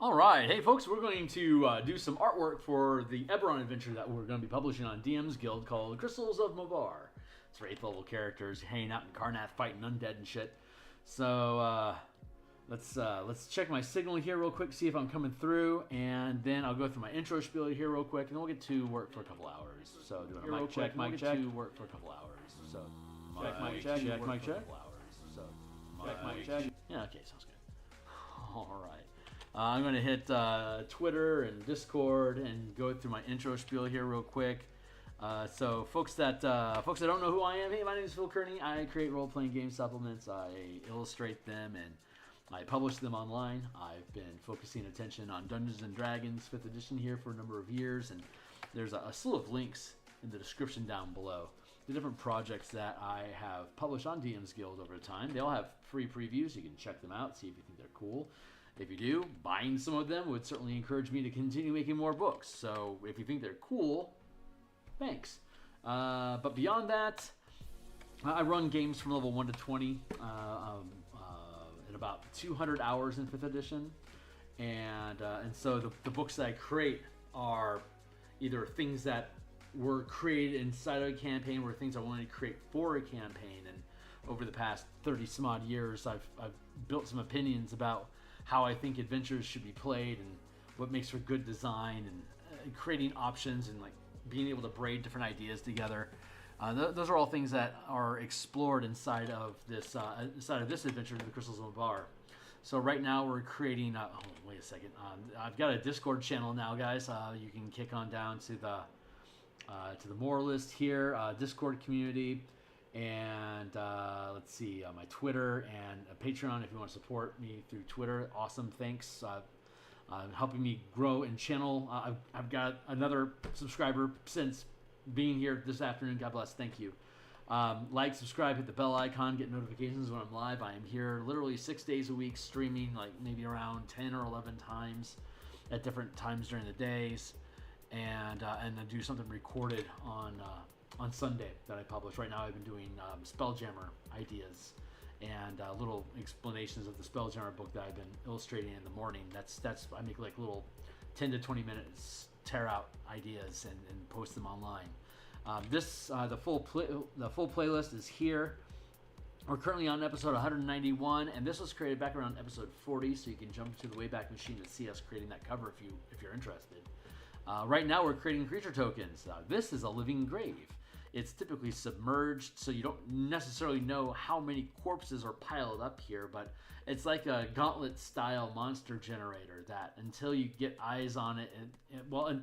All right, hey folks, we're going to do some artwork for the Eberron adventure that we're going to be publishing on DMsGuild called Crystals of Movar. It's for 8th level characters hanging out in Karnath fighting undead and shit. So let's check my signal here real quick, see if I'm coming through, and then I'll go through my intro spiel here real quick, and then we'll get to work for a couple hours. So doing a mic check, to work for a couple hours. So check, mic check, mic check. So check, mic check. Yeah, okay, sounds good. All right. I'm going to hit Twitter and Discord and go through my intro spiel here real quick. So folks that don't know who I am, hey, my name is Phil Kearney. I create role-playing game supplements. I illustrate them and I publish them online. I've been focusing attention on Dungeons & Dragons 5th edition here for a number of years, and there's a slew of links in the description down below. The different projects that I have published on DMsGuild over time. They all have free previews. You can check them out, see if you think they're cool. If you do, buying some of them would certainly encourage me to continue making more books. So if you think they're cool, thanks. But beyond that, I run games from level 1 to 20 in about 200 hours in 5th edition. And so the books that I create are either things that were created inside of a campaign or things I wanted to create for a campaign. And over the past 30 some odd years, I've built some opinions about how I think adventures should be played and what makes for good design and creating options and like being able to braid different ideas together. Those are all things that are explored inside of this adventure, the Crystals of Movar. So right now we're creating. Oh, wait a second. I've got a Discord channel now, guys. You can kick on down to the more list here, Discord community. And let's see, my Twitter and a Patreon if you want to support me through Twitter. Awesome, thanks. Helping me grow and channel. I've got another subscriber since being here this afternoon. God bless, thank you. Like, subscribe, hit the bell icon, get notifications when I'm live. I am here literally 6 days a week streaming, like maybe around 10 or 11 times at different times during the days. And then do something recorded on Sunday that I publish. Right now I've been doing spelljammer ideas and little explanations of the spelljammer book that I've been illustrating in the morning. That's I make like little 10 to 20 minutes tear out ideas and post them online. The full playlist is here. We're currently on episode 191, and this was created back around episode 40, so you can jump to the Wayback Machine to see us creating that cover if you're interested. Right now we're creating creature tokens. This is a living grave. It's typically submerged, so you don't necessarily know how many corpses are piled up here, but it's like a gauntlet-style monster generator that until you get eyes on it,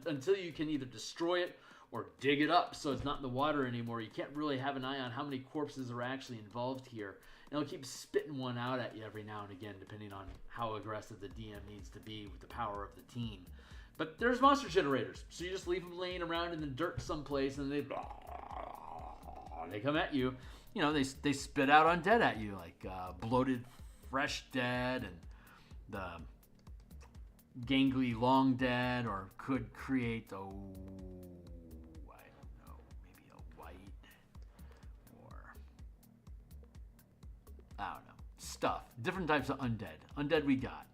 until you can either destroy it or dig it up so it's not in the water anymore, you can't really have an eye on how many corpses are actually involved here. And it'll keep spitting one out at you every now and again, depending on how aggressive the DM needs to be with the power of the team. But there's monster generators, so you just leave them laying around in the dirt someplace, and they come at you. You know, they spit out undead at you, like bloated, fresh dead, and the gangly long dead, or could create I don't know, maybe a white, or I don't know, stuff. Different types of undead. Undead we got.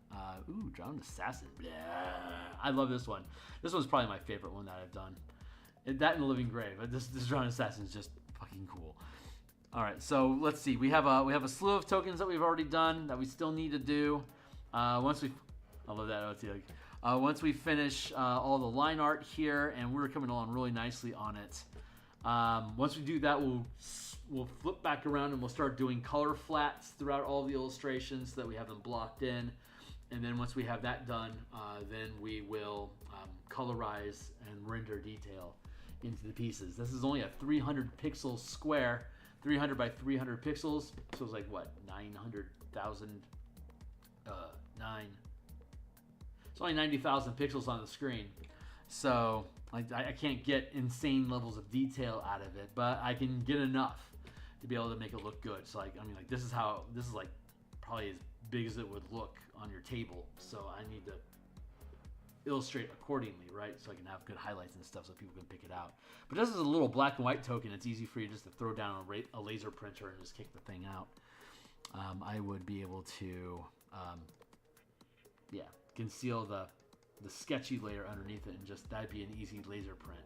Drowned Assassin. Blah. I love this one. This one's probably my favorite one that I've done. That and the Living Grave. This Drowned Assassin is just fucking cool. All right, so let's see. We have a slew of tokens that we've already done that we still need to do. I love that. Once we finish all the line art here, and we're coming along really nicely on it. Once we do that, we'll flip back around and we'll start doing color flats throughout all the illustrations so that we have them blocked in. And then once we have that done, then we will colorize and render detail into the pieces. This is only a 300 pixel square, 300 by 300 pixels. So it's like what, 900,000, it's only 90,000 pixels on the screen. So I can't get insane levels of detail out of it, but I can get enough to be able to make it look good. So this is like probably as big as it would look on your table. So I need to illustrate accordingly, right? So I can have good highlights and stuff so people can pick it out. But this is a little black and white token. It's easy for you just to throw down a laser printer and just kick the thing out. I would be able to, conceal the sketchy layer underneath it, and just that'd be an easy laser print.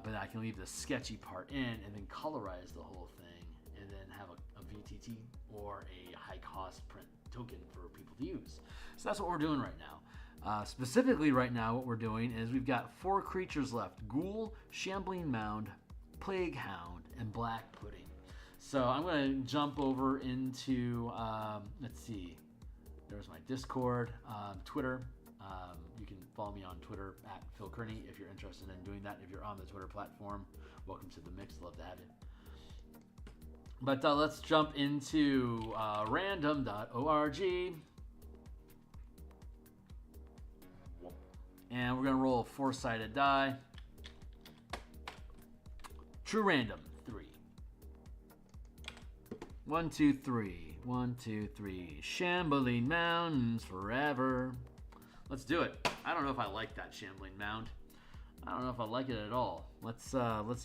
But I can leave the sketchy part in and then colorize the whole thing, and then have a VTT or a high cost print token for people to use. So that's what we're doing right now. Specifically right now, what we're doing is we've got 4 creatures left: Ghoul, Shambling Mound, Plague Hound, and Black Pudding. So I'm going to jump over into, let's see, there's my Discord, Twitter. You can follow me on Twitter at Phil Kearney if you're interested in doing that. If you're on the Twitter platform, welcome to the mix. Love to have you. But let's jump into random.org. And we're going to roll a 4-sided die. True random, 3. 1, 2, 3. 1, 2, 3. Shambling Mountains forever. Let's do it. I don't know if I like that Shambling Mound. I don't know if I like it at all. Let's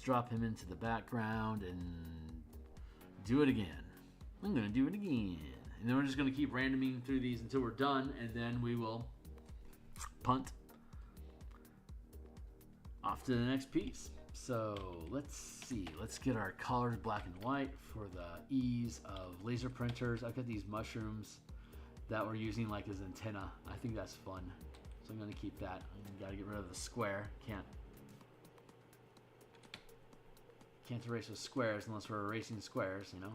drop him into the background and do it again. I'm going to do it again. And then we're just going to keep randoming through these until we're done, and then we will punt off to the next piece. So let's see. Let's get our colors black and white for the ease of laser printers. I've got these mushrooms that we're using like as antenna. I think that's fun. So I'm going to keep that. I got to get rid of the square. Can't erase with squares unless we're erasing squares, you know.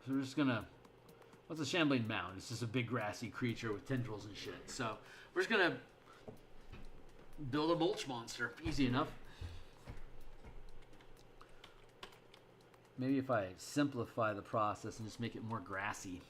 So we're just gonna, what's a Shambling Mound? It's just a big grassy creature with tendrils and shit. So we're just gonna build a mulch monster. Easy enough. Maybe if I simplify the process and just make it more grassy.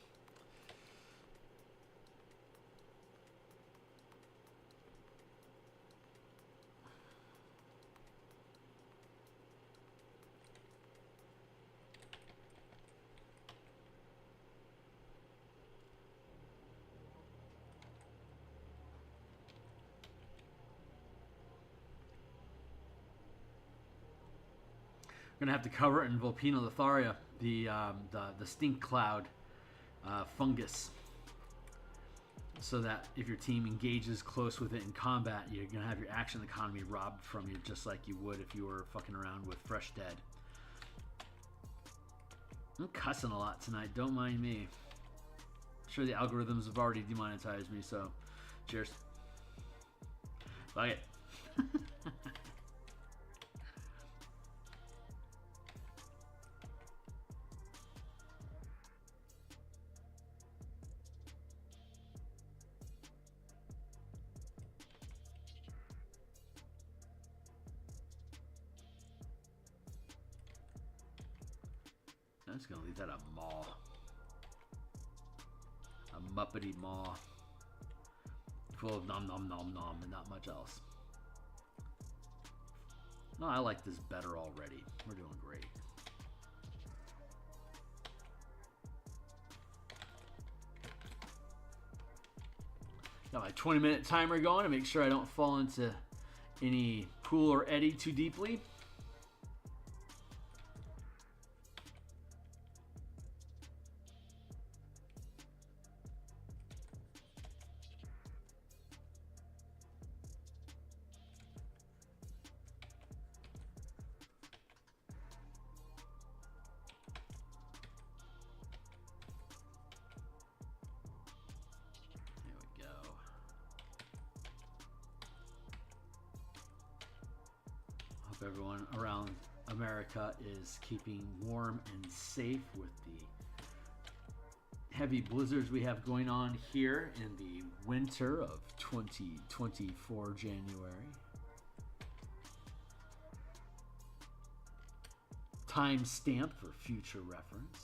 We're gonna have to cover it in Vulpinolitharia, the stink cloud fungus, so that if your team engages close with it in combat, you're gonna have your action economy robbed from you, just like you would if you were fucking around with Fresh Dead. I'm cussing a lot tonight. Don't mind me. I'm sure the algorithms have already demonetized me, so cheers. Fuck it. I'm just gonna leave that a maw. A muppety maw. Full of nom nom nom nom and not much else. No, I like this better already. We're doing great. Got my 20-minute timer going to make sure I don't fall into any pool or eddy too deeply. Everyone around America is keeping warm and safe with the heavy blizzards we have going on here in the winter of 2024 January. Time stamp for future reference.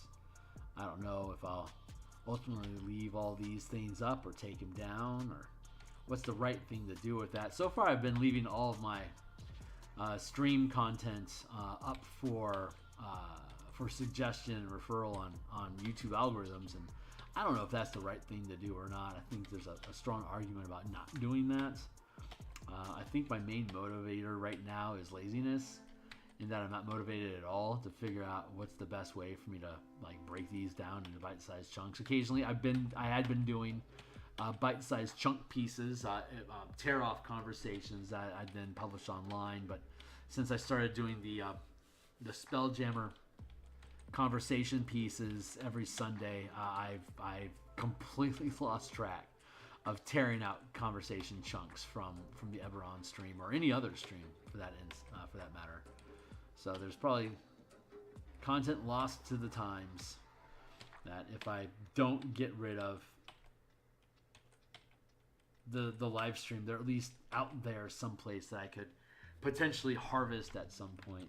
I don't know if I'll ultimately leave all these things up or take them down, or what's the right thing to do with that. So far I've been leaving all of my stream content up for for suggestion and referral on YouTube algorithms, and I don't know if that's the right thing to do or not. I think there's a strong argument about not doing that. I think my main motivator right now is laziness, in that I'm not motivated at all to figure out what's the best way for me to like break these down into bite-sized chunks. Occasionally, I had been doing bite-sized chunk pieces, tear-off conversations that I'd then published online. But since I started doing the spelljammer conversation pieces every Sunday, I've completely lost track of tearing out conversation chunks from the Eberron stream or any other stream for that matter. So there's probably content lost to the times that if I don't get rid of the live stream, they're at least out there someplace that I could potentially harvest at some point.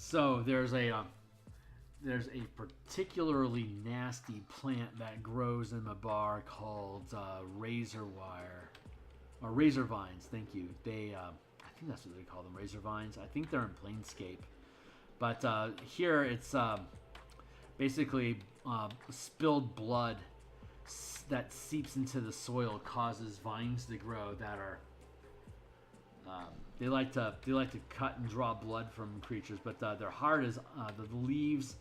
So there's a particularly nasty plant that grows in my bar called razor wire or razor vines. Thank you. They I think that's what they call them, razor vines. I think they're in Planescape, but here it's basically spilled blood that seeps into the soil causes vines to grow that are. They like to cut and draw blood from creatures, but they're hard as the leaves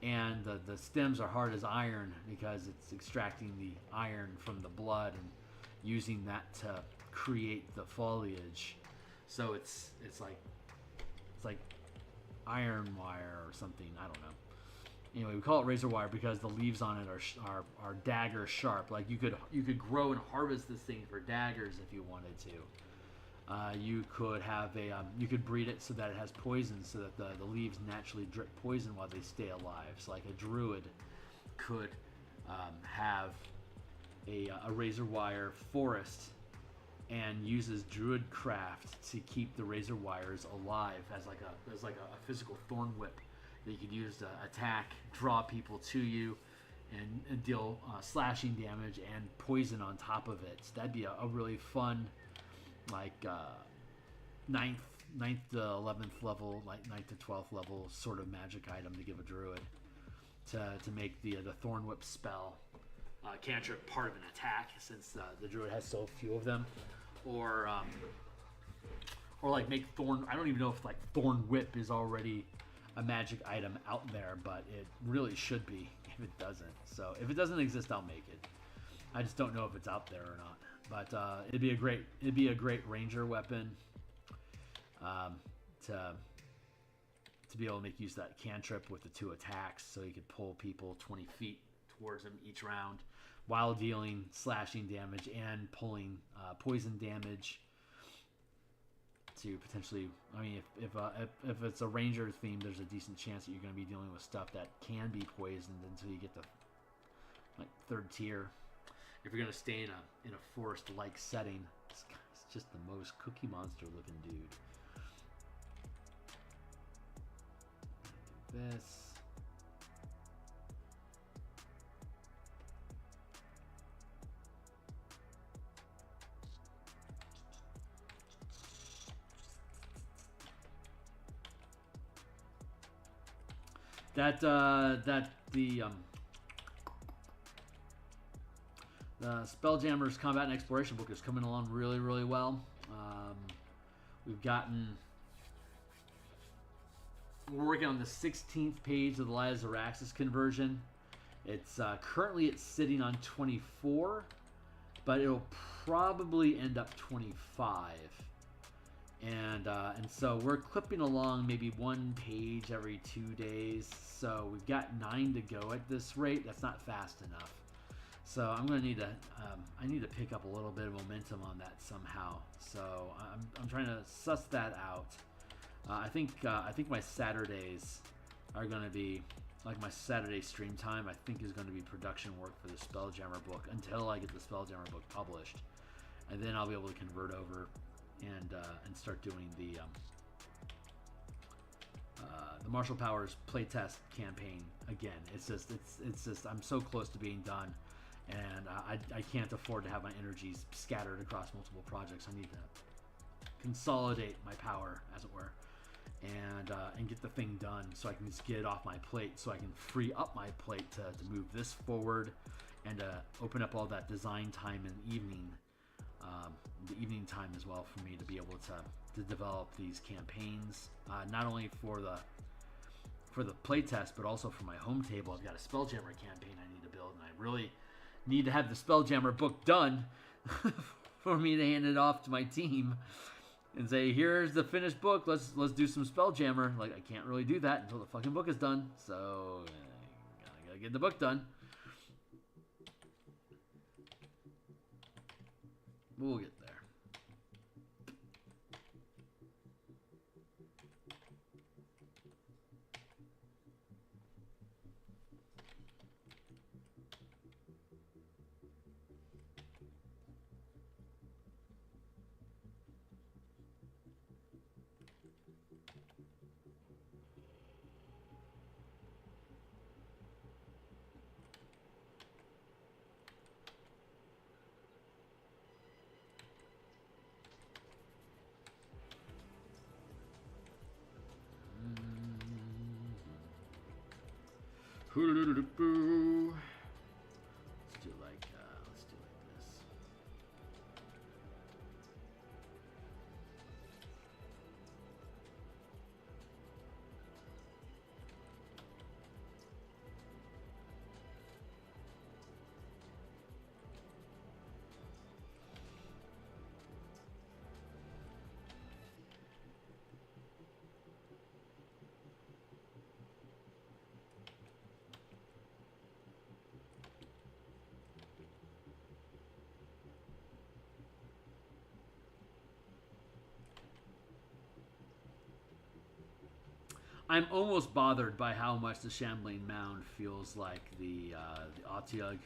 and the stems are hard as iron because it's extracting the iron from the blood and using that to create the foliage. So it's like iron wire or something. I don't know. Anyway, we call it razor wire because the leaves on it are dagger sharp. Like you could grow and harvest this thing for daggers if you wanted to. You could have you could breed it so that it has poison, so that the leaves naturally drip poison while they stay alive. So like a druid could have a razor wire forest and uses druid craft to keep the razor wires alive as like a physical thorn whip that you could use to attack, draw people to you, and deal slashing damage and poison on top of it. So that'd be a really fun, like 9th to 11th level, like 9th to 12th level sort of magic item to give a druid to make the thorn whip spell cantrip part of an attack, since the druid has so few of them, or like make thorn. I don't even know if like thorn whip is already a magic item out there, but it really should be if it doesn't. So if it doesn't exist, I'll make it. I just don't know if it's out there or not. But it'd be a great ranger weapon to be able to make use of that cantrip with the 2 attacks, so you could pull people 20 feet towards him each round while dealing slashing damage and pulling poison damage to potentially. I mean, if it's a ranger theme, there's a decent chance that you're going to be dealing with stuff that can be poisoned until you get to like 3rd tier. If you're going to stay in a forest-like setting, this guy's just the most cookie monster-looking dude. This. That the Spelljammer's Combat and Exploration book is coming along really, really well. We're working on the 16th page of the Light of Zaraxis conversion. It's currently sitting on 24, but it'll probably end up 25. And so we're clipping along maybe 1 page every 2 days. So we've got 9 to go at this rate. That's not fast enough. So I'm going to need to, I need to pick up a little bit of momentum on that somehow. So I'm trying to suss that out. I think my Saturdays are going to be, like my Saturday stream time, I think is going to be production work for the Spelljammer book until I get the Spelljammer book published. And then I'll be able to convert over and start doing the Martial Powers playtest campaign again. It's just I'm so close to being done, and I can't afford to have my energies scattered across multiple projects. I need to consolidate my power, as it were, and get the thing done so I can just get it off my plate, so I can free up my plate to move this forward and open up all that design time in the evening time as well, for me to be able to develop these campaigns, not only for the playtest, but also for my home table. I've got a spelljammer campaign I need to build, and I really need to have the spelljammer book done for me to hand it off to my team and say, here's the finished book, let's do some spelljammer. Like, I can't really do that until the fucking book is done, so I gotta get the book done. We'll get there. Let's do like this. I'm almost bothered by how much the Shambling Mound feels like the Otyugh,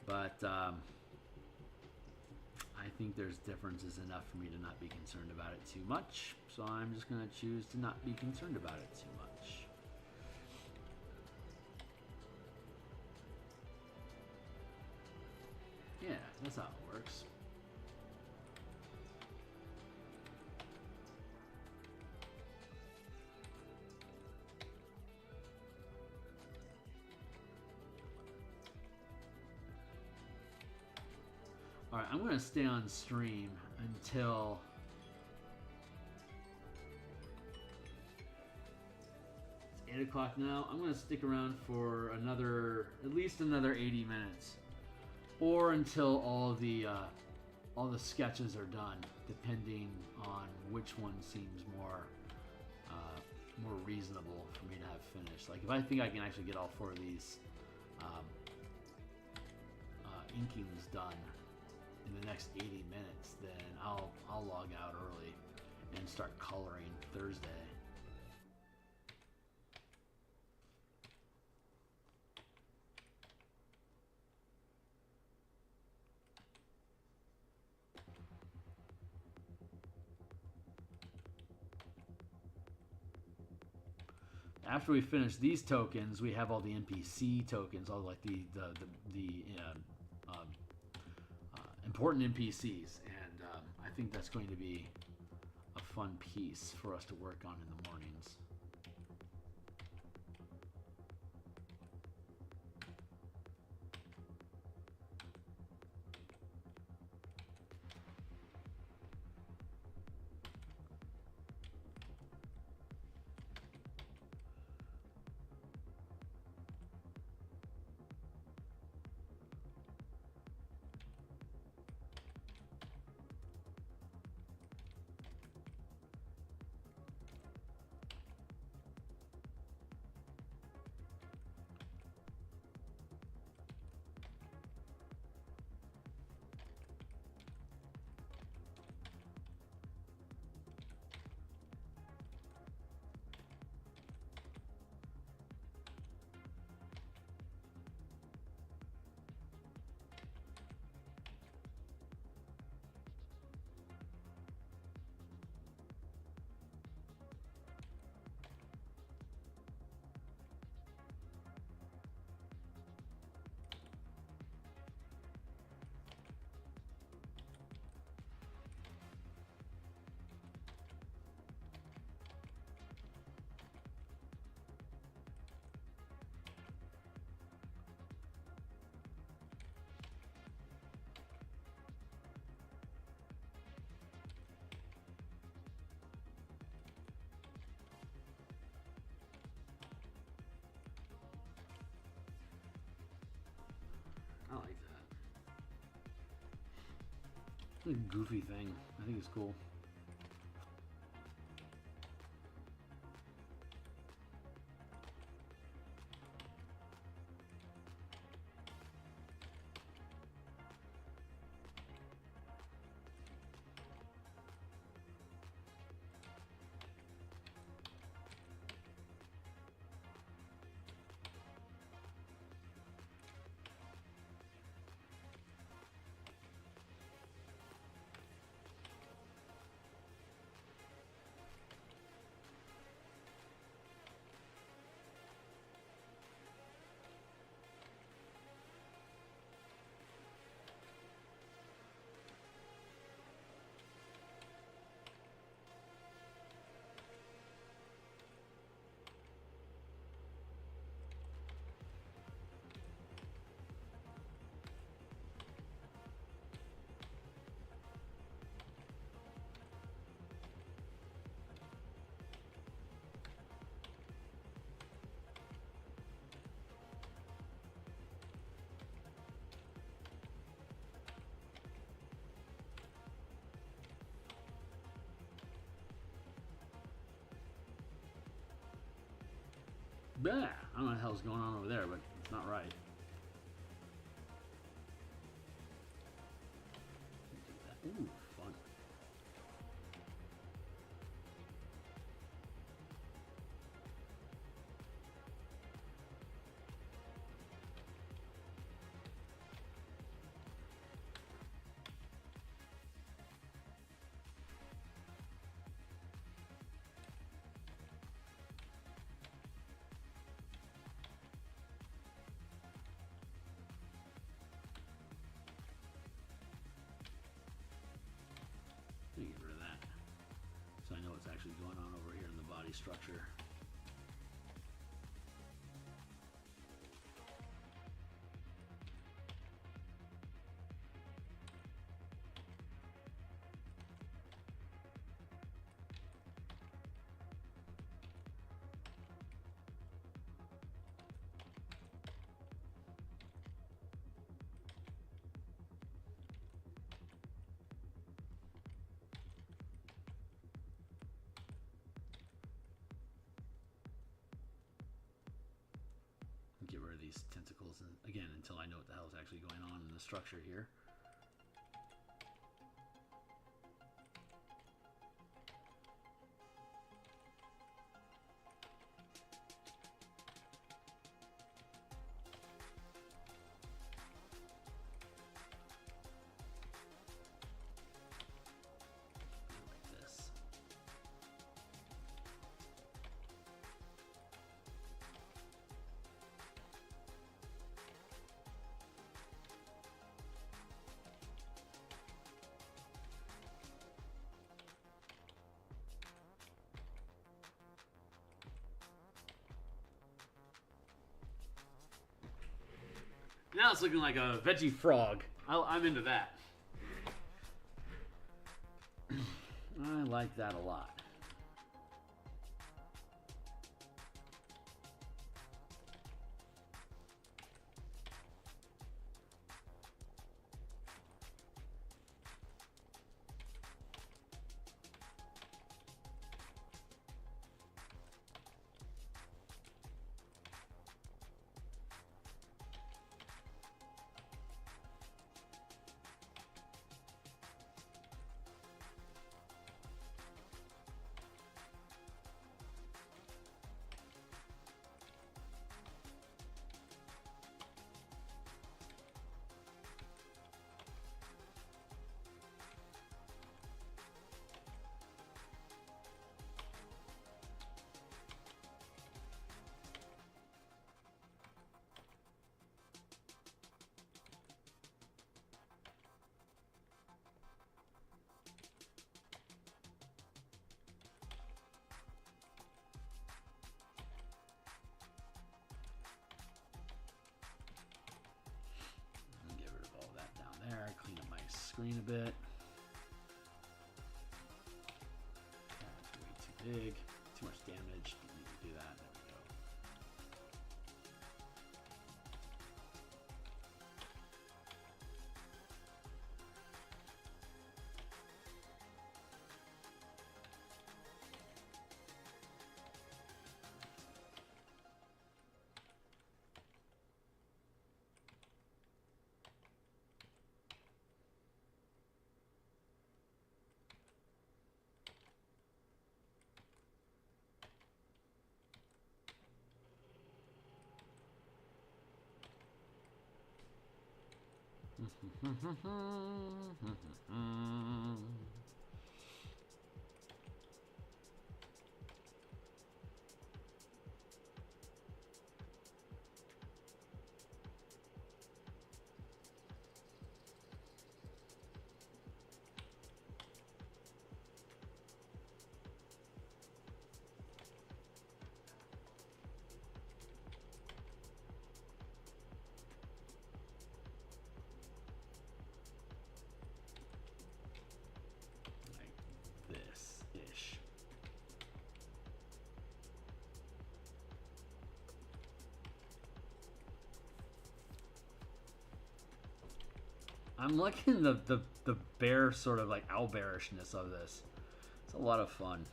but I think there's differences enough for me to not be concerned about it too much, so I'm just going to choose to not be concerned about it too much. Yeah, that's how it works. Alright, I'm going to stay on stream until it's 8 o'clock now. I'm going to stick around for at least another 80 minutes. Or until all the sketches are done, depending on which one seems more reasonable for me to have finished. Like, if I think I can actually get all 4 of these inkings done in the next 80 minutes, then I'll log out early and start coloring Thursday. After we finish these tokens, we have all the NPC tokens, all like the important NPCs, and I think that's going to be a fun piece for us to work on in the mornings. Goofy thing. I think it's cool. Yeah, I don't know what the hell's going on over there, but it's not right. Ooh, fun. Let me get rid of that, so I know what's actually going on over here in the body structure. Get rid of these tentacles, and again, until I know what the hell is actually going on in the structure here. Like this. Now it's looking like a veggie frog. I'm into that. I like that a lot. Clean up my screen a bit. That's way too big. Too much damage. Didn't need to do that. There we go. I'm liking the bear sort of like owlbearishness of this. It's a lot of fun.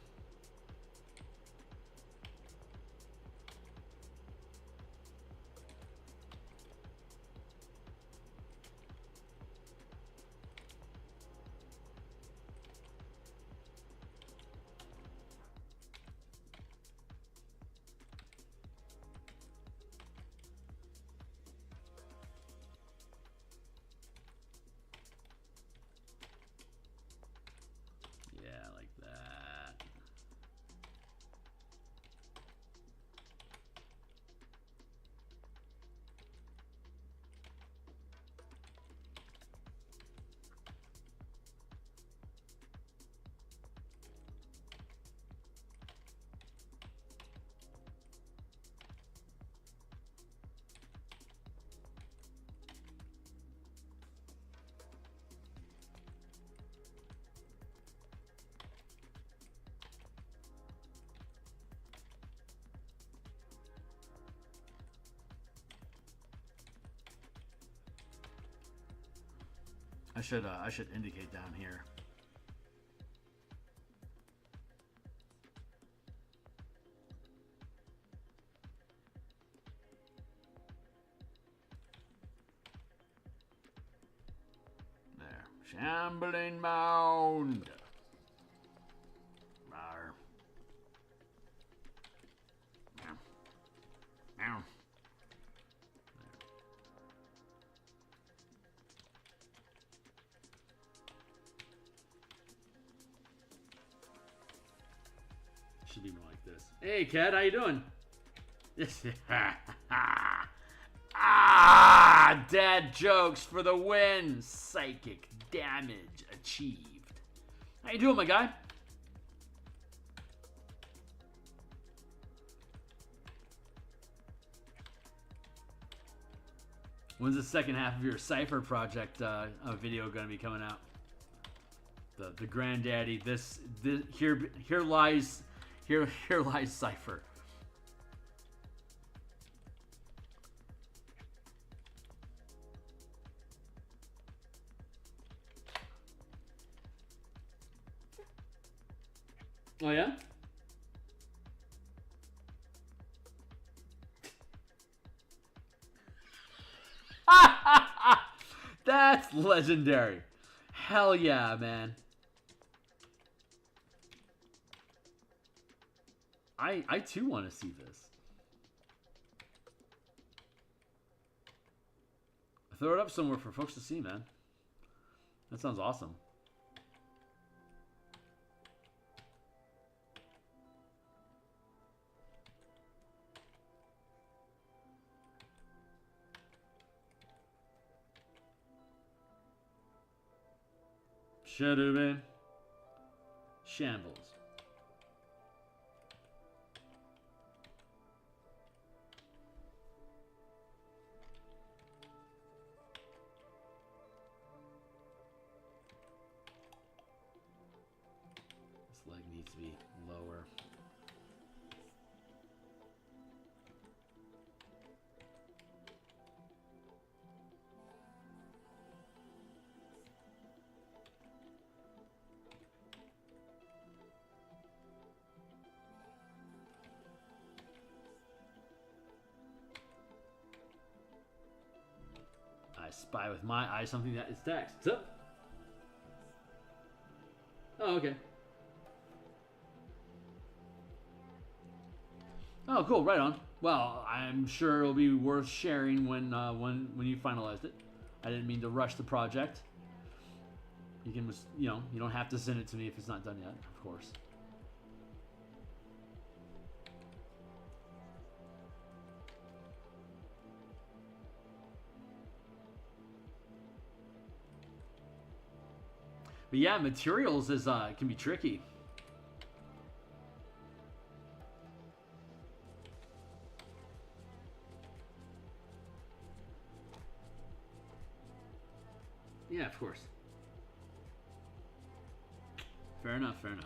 I should indicate down here. There. Shambling Mound. Rawr. Meow. Meow. Should be more like this. Hey, Cat, how you doing? Ah, dad jokes for the win. Psychic damage achieved. How you doing, my guy? When's the second half of your Cypher project video going to be coming out? The granddaddy. Here lies Cypher. Oh yeah? That's legendary. Hell yeah, man. I too want to see this. Throw it up somewhere for folks to see, man. That sounds awesome. Shadowman. Shambles. This leg needs to be lower. I spy with my eye something that is text. What's up? Oh, okay. Oh, cool. Right on. Well, I'm sure it'll be worth sharing when you finalized it. I didn't mean to rush the project. You can, you know, you don't have to send it to me if it's not done yet, of course. But yeah, materials is can be tricky. Yeah, of course. Fair enough, fair enough.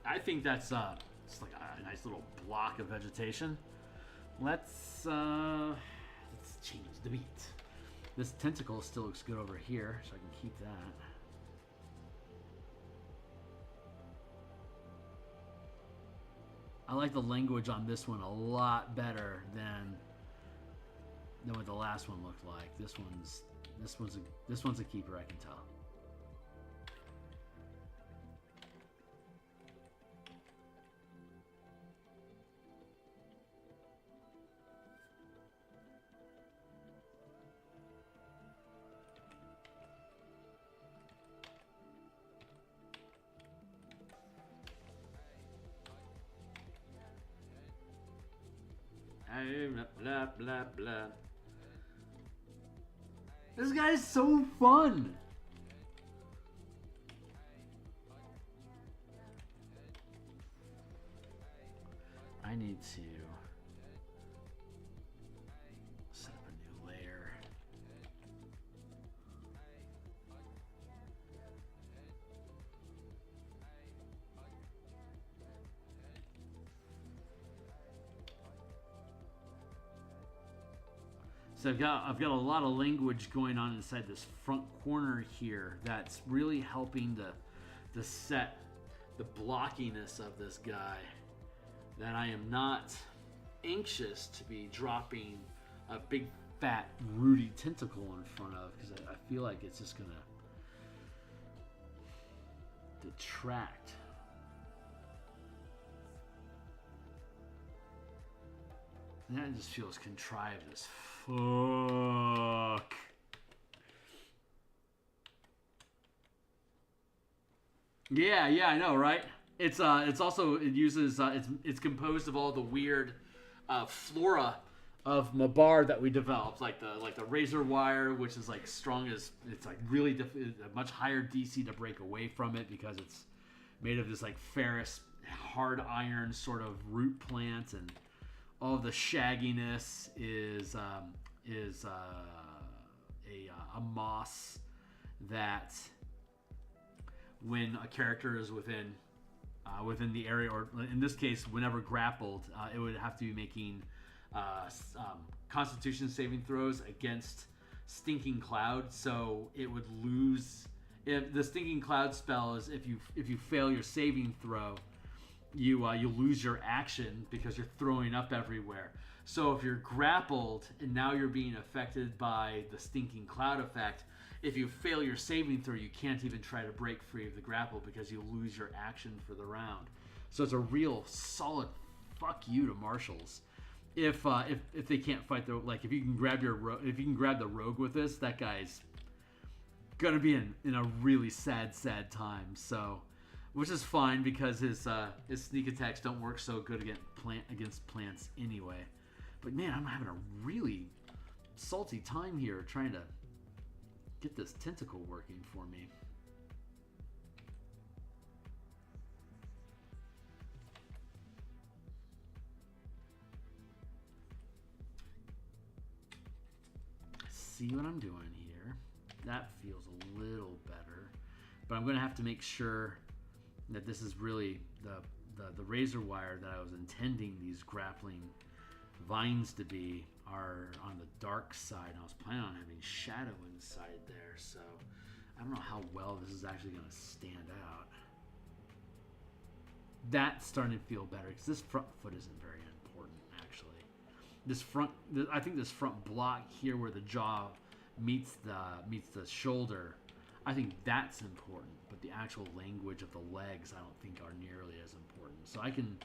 I think that's it's like a nice little block of vegetation. Let's change the beat. This tentacle still looks good over here, so I can keep that. I like the language on this one a lot better than what the last one looked like. This one's a keeper, I can tell. Blah, blah, blah. This guy's so fun. I need to set up a new layer. So I've got a lot of language going on inside this front corner here that's really helping to set the blockiness of this guy, that I am not anxious to be dropping a big fat rooty tentacle in front of, because I feel like it's just gonna detract. And that just feels contrived as fuck. Yeah, I know, right? It's also, it uses it's composed of all the weird flora of Mabar that we developed, like the razor wire, which is like strong as, it's like really a much higher DC to break away from it because it's made of this like ferrous hard iron sort of root plant, and all of the shagginess is a moss that, when a character is within the area, or in this case, whenever grappled, it would have to be making Constitution saving throws against Stinking Cloud. So it would lose. If the Stinking Cloud spell is, if you fail your saving throw, you lose your action because you're throwing up everywhere. So if you're grappled and now you're being affected by the Stinking Cloud effect, if you fail your saving throw, you can't even try to break free of the grapple because you lose your action for the round. So it's a real solid fuck you to marshals. If they can't fight the, like, if you can grab the rogue with this, that guy's gonna be in a really sad time. So, which is fine because his sneak attacks don't work so good against plants anyway. But man, I'm having a really salty time here trying to get this tentacle working for me. See what I'm doing here? That feels a little better, but I'm going to have to make sure that this is really the razor wire that I was intending these grappling vines to be are on the dark side. I was planning on having shadow inside there, so I don't know how well this is actually going to stand out. That's starting to feel better because this front foot isn't very important, actually. I think this front block here where the jaw meets the shoulder, I think that's important, but the actual language of the legs I don't think are nearly as important. So I can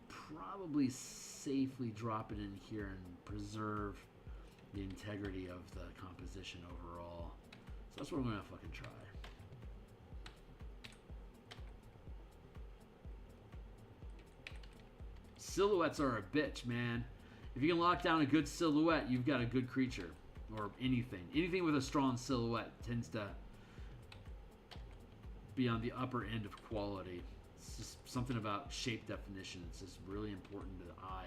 probably safely drop it in here and preserve the integrity of the composition overall. So that's what I'm going to fucking try. Silhouettes are a bitch, man. If you can lock down a good silhouette, you've got a good creature. Or anything. Anything with a strong silhouette tends to be on the upper end of quality. It's just something about shape definition. It's just really important to the eye.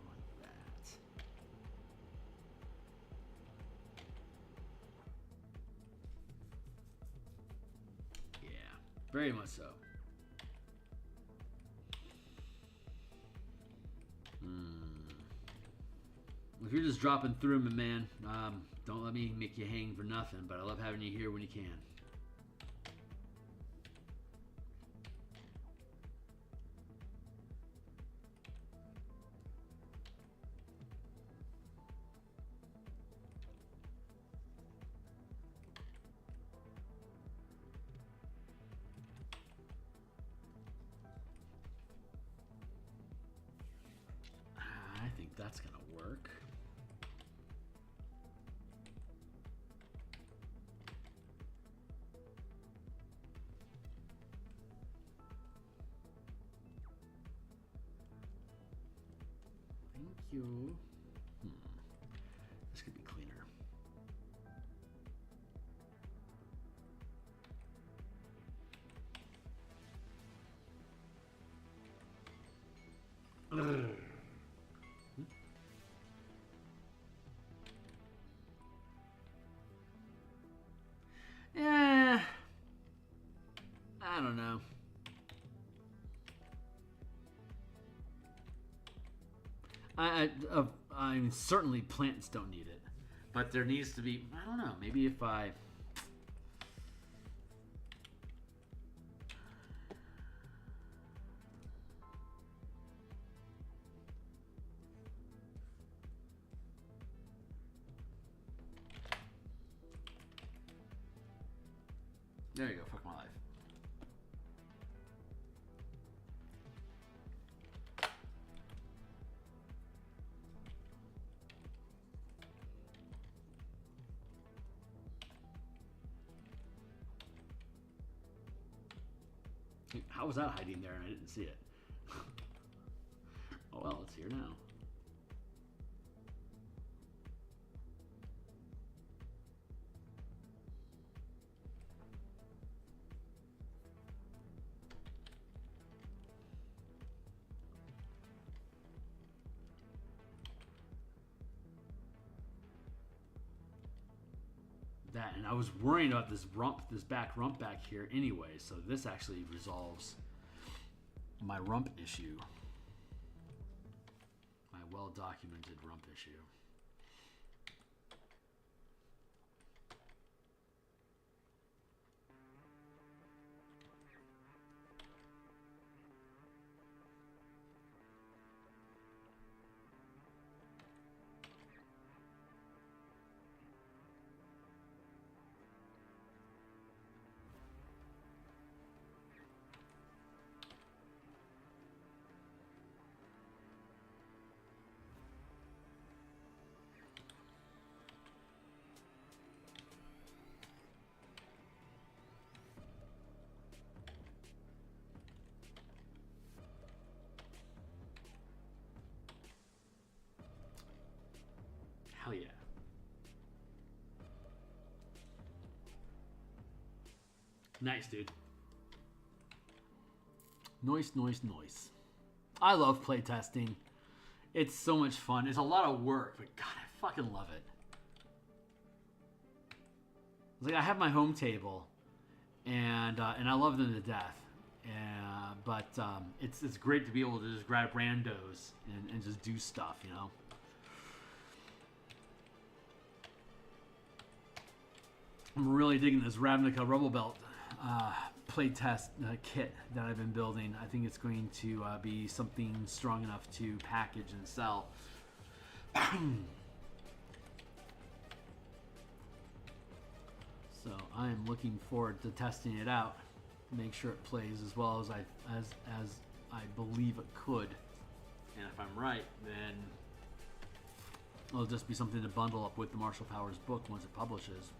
Like that. Yeah, very much so. If you're just dropping through, my man, don't let me make you hang for nothing, but I love having you here when you can. I think that's going to work. Thank you. This could be cleaner. Yeah, I don't know. I mean, certainly plants don't need it, but there needs to be. I don't know. Maybe if I. There you go. Fuck my life. How was that hiding there and I didn't see it? Oh well, it's here now. That, and I was worrying about this back rump back here anyway, so this actually resolves my rump issue. My well-documented rump issue. Hell yeah. Nice, dude. Nice. I love playtesting. It's so much fun. It's a lot of work, but God, I fucking love it. It's like I have my home table, and I love them to death. But it's great to be able to just grab randos and just do stuff, you know. I'm really digging this Ravnica Rebel Belt playtest kit that I've been building. I think it's going to be something strong enough to package and sell. So I am looking forward to testing it out, make sure it plays as well as I believe it could. And if I'm right, then it'll just be something to bundle up with the Martial Powers book once it publishes.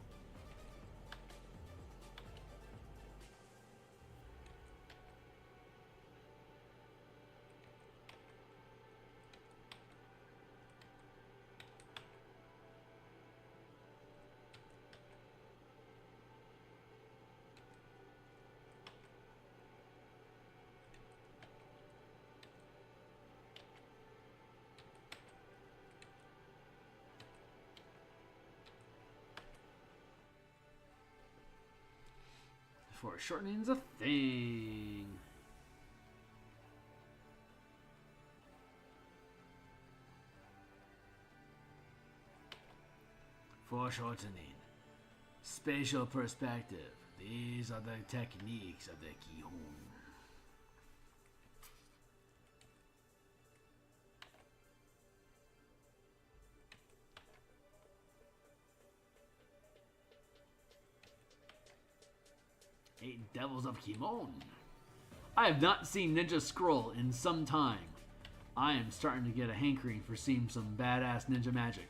For shortening's a thing. Foreshortening. Spatial perspective. These are the techniques of the Kihun. Eight Devils of Kimon. I have not seen Ninja Scroll in some time. I am starting to get a hankering for seeing some badass ninja magic.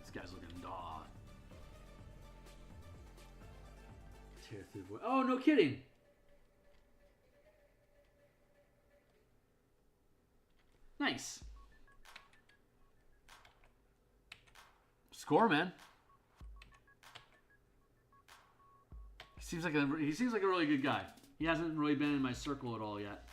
This guy's looking daw. Oh, no kidding. Nice. Score, man. He seems like a really good guy. He hasn't really been in my circle at all yet.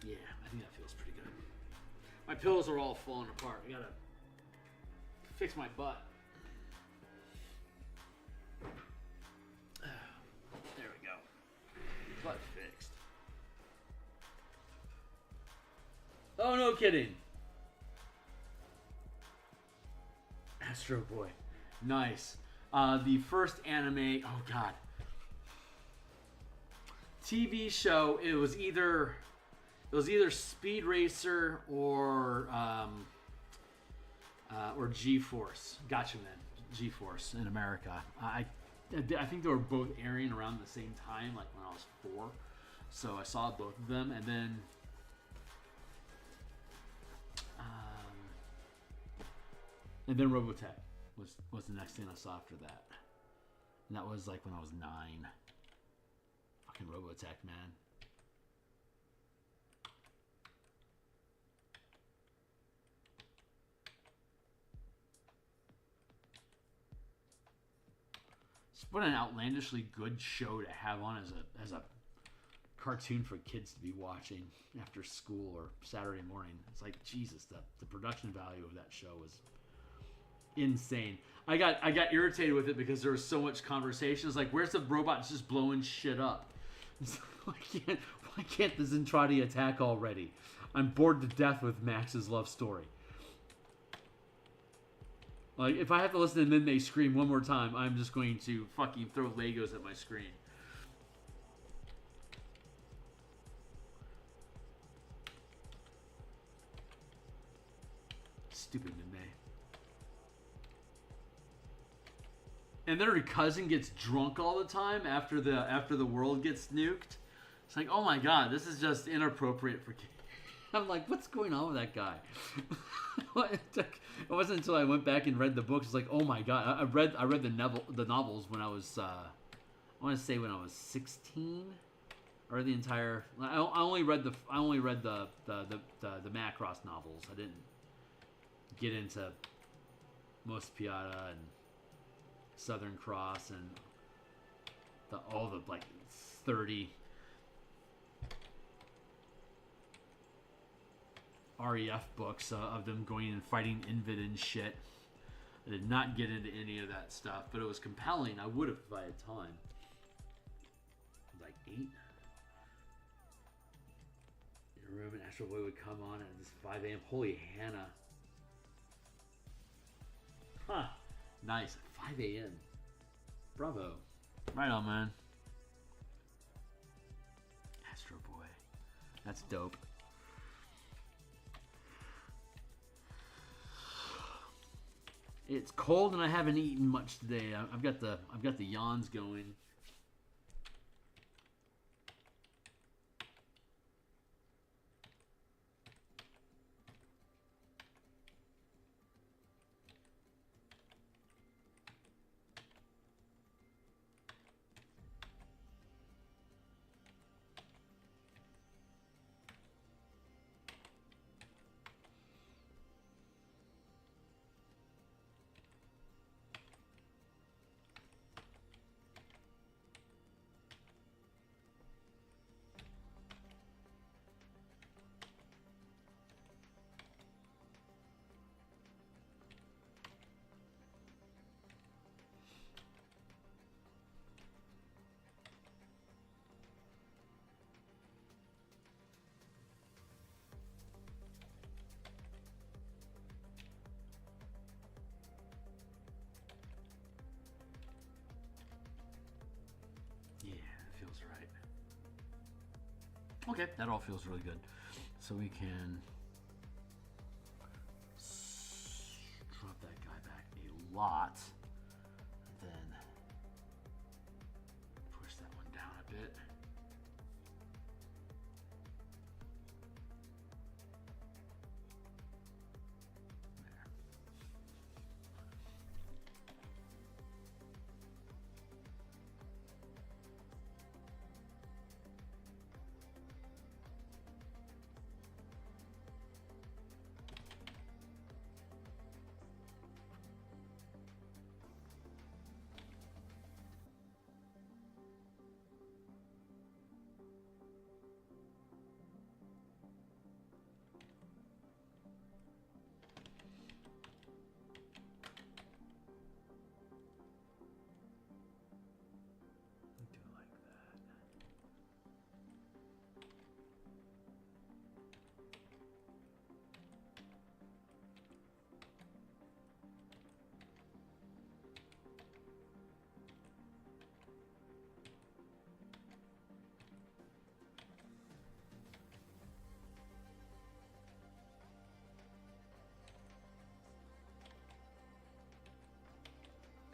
Yeah, I think that feels pretty good. My pillows are all falling apart. I gotta fix my butt. There we go. Butt fixed. Oh, no kidding. Astro Boy. Nice. The first anime, oh god. TV show, it was either Speed Racer or G-Force. Gotcha, man. G-Force in America. I think they were both airing around the same time, like when I was 4. So I saw both of them, and then Robotech was the next thing I saw after that. And that was like when I was 9. Fucking Robotech, man. What an outlandishly good show to have on as a cartoon for kids to be watching after school or Saturday morning. It's like, Jesus, the production value of that show was insane. I got irritated with it because there was so much conversation. It's like, where's the robots just blowing shit up? Why can't the Zentradi attack already? I'm bored to death with Max's love story. Like, if I have to listen and then they scream one more time, I'm just going to fucking throw Legos at my screen. Stupid Mime. And then her cousin gets drunk all the time after the world gets nuked. It's like, oh my god, this is just inappropriate for kids. I'm like, what's going on with that guy? It wasn't until I went back and read the books. It's like, oh my god, I read the novels when I was I want to say when I was 16, or the entire. I only read the Macross novels. I didn't get into Most Piata and Southern Cross and all the like 30 REF books of them going and fighting Invid and shit. I did not get into any of that stuff, but it was compelling. I would have if I had time. Like 8. In a room, and Astro Boy would come on at this 5 a.m. Holy Hannah. Huh. Nice. 5 a.m. Bravo. Right on, man. Astro Boy. That's dope. It's cold and I haven't eaten much today. I've got the yawns going. Okay, that all feels really good. So we can drop that guy back a lot. Then push that one down a bit.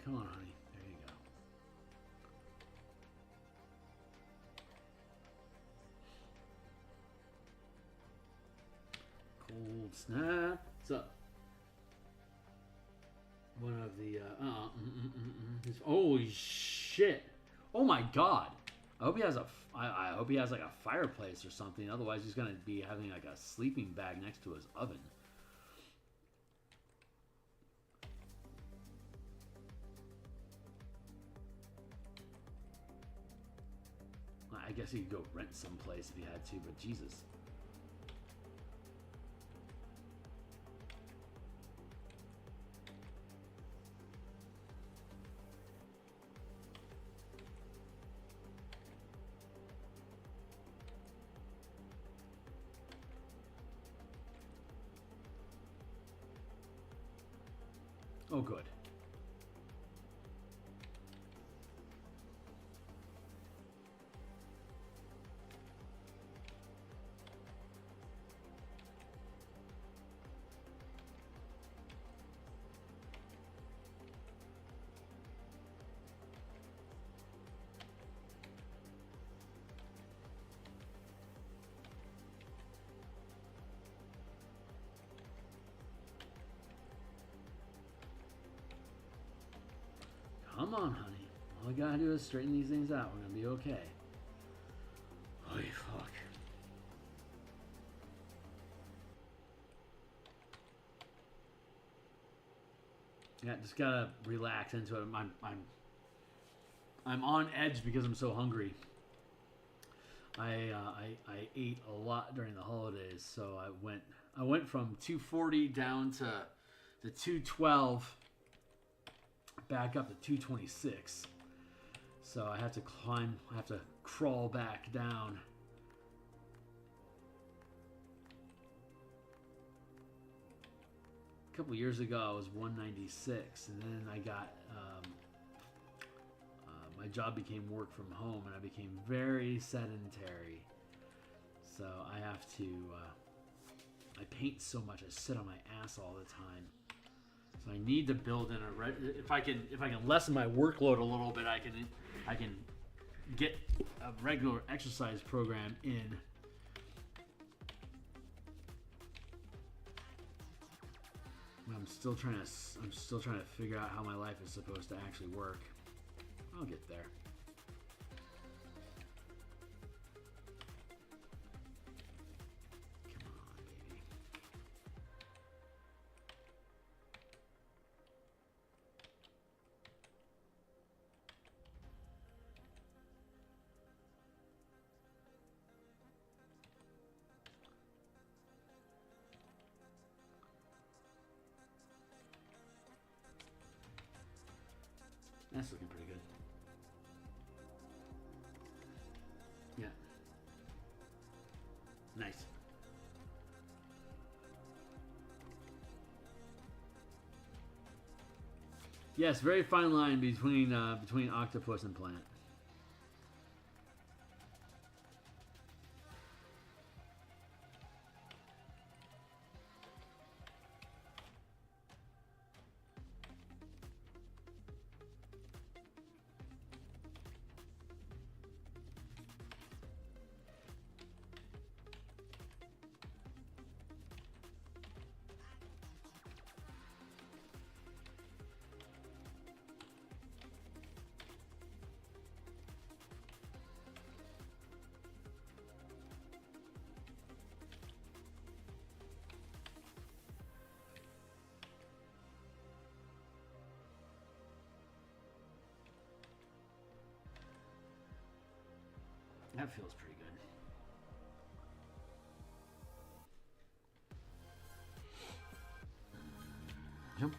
Come on, honey. There you go. Cold snap. What's up? One of the holy shit! Oh my god! I hope he has I hope he has like a fireplace or something. Otherwise, he's gonna be having like a sleeping bag next to his oven. I guess he could go rent someplace if he had to, but Jesus. Oh, good. Come on, honey. All we gotta do is straighten these things out. We're gonna be okay. Holy fuck. Yeah, just gotta relax into it. I'm on edge because I'm so hungry. I ate a lot during the holidays, so I went from 240 down to 212, back up to 226. So I have to crawl back down. A couple years ago, I was 196, and then I got my job became work from home, and I became very sedentary. So I have to. I paint so much, I sit on my ass all the time. So I need to build in if I can lessen my workload a little bit, I can get a regular exercise program in. I'm still trying to figure out how my life is supposed to actually work. I'll get there. Come on, baby. That's looking pretty good. Yeah. Nice. Yes, very fine line between octopus and plant. That feels pretty good. Yep.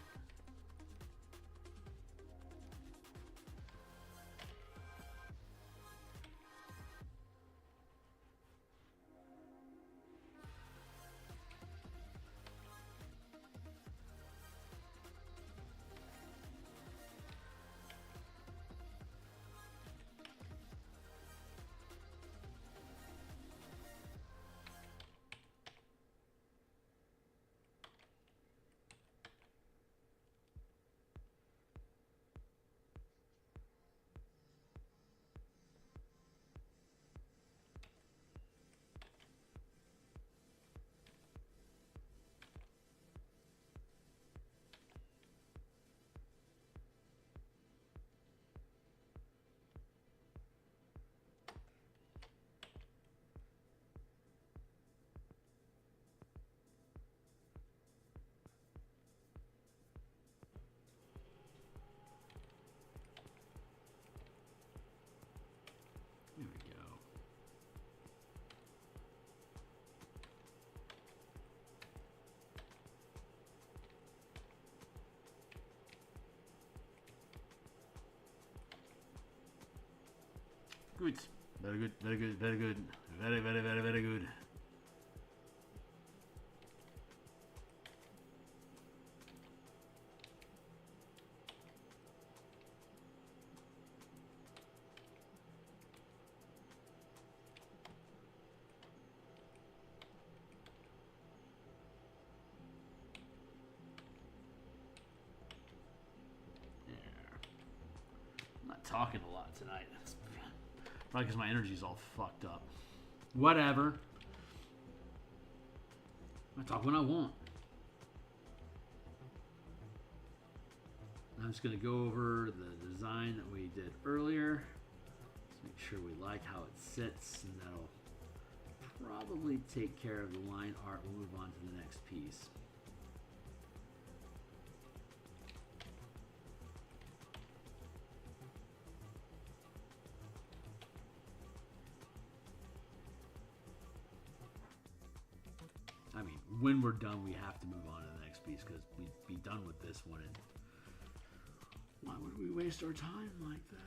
There we go. Good. Very good, very good, very good. Very, very, very, very good. Talking a lot tonight. That's probably because my energy's all fucked up. Whatever. I talk when I want. I'm just going to go over the design that we did earlier. Let's make sure we like how it sits, and that'll probably take care of the line art. We'll move on to the next piece. I mean, when we're done, we have to move on to the next piece because we'd be done with this one. And why would we waste our time like that?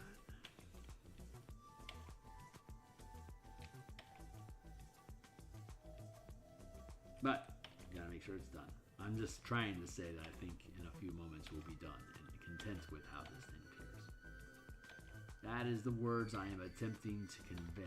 But you gotta make sure it's done. I'm just trying to say that I think in a few moments we'll be done and content with how this thing appears. That is the words I am attempting to convey.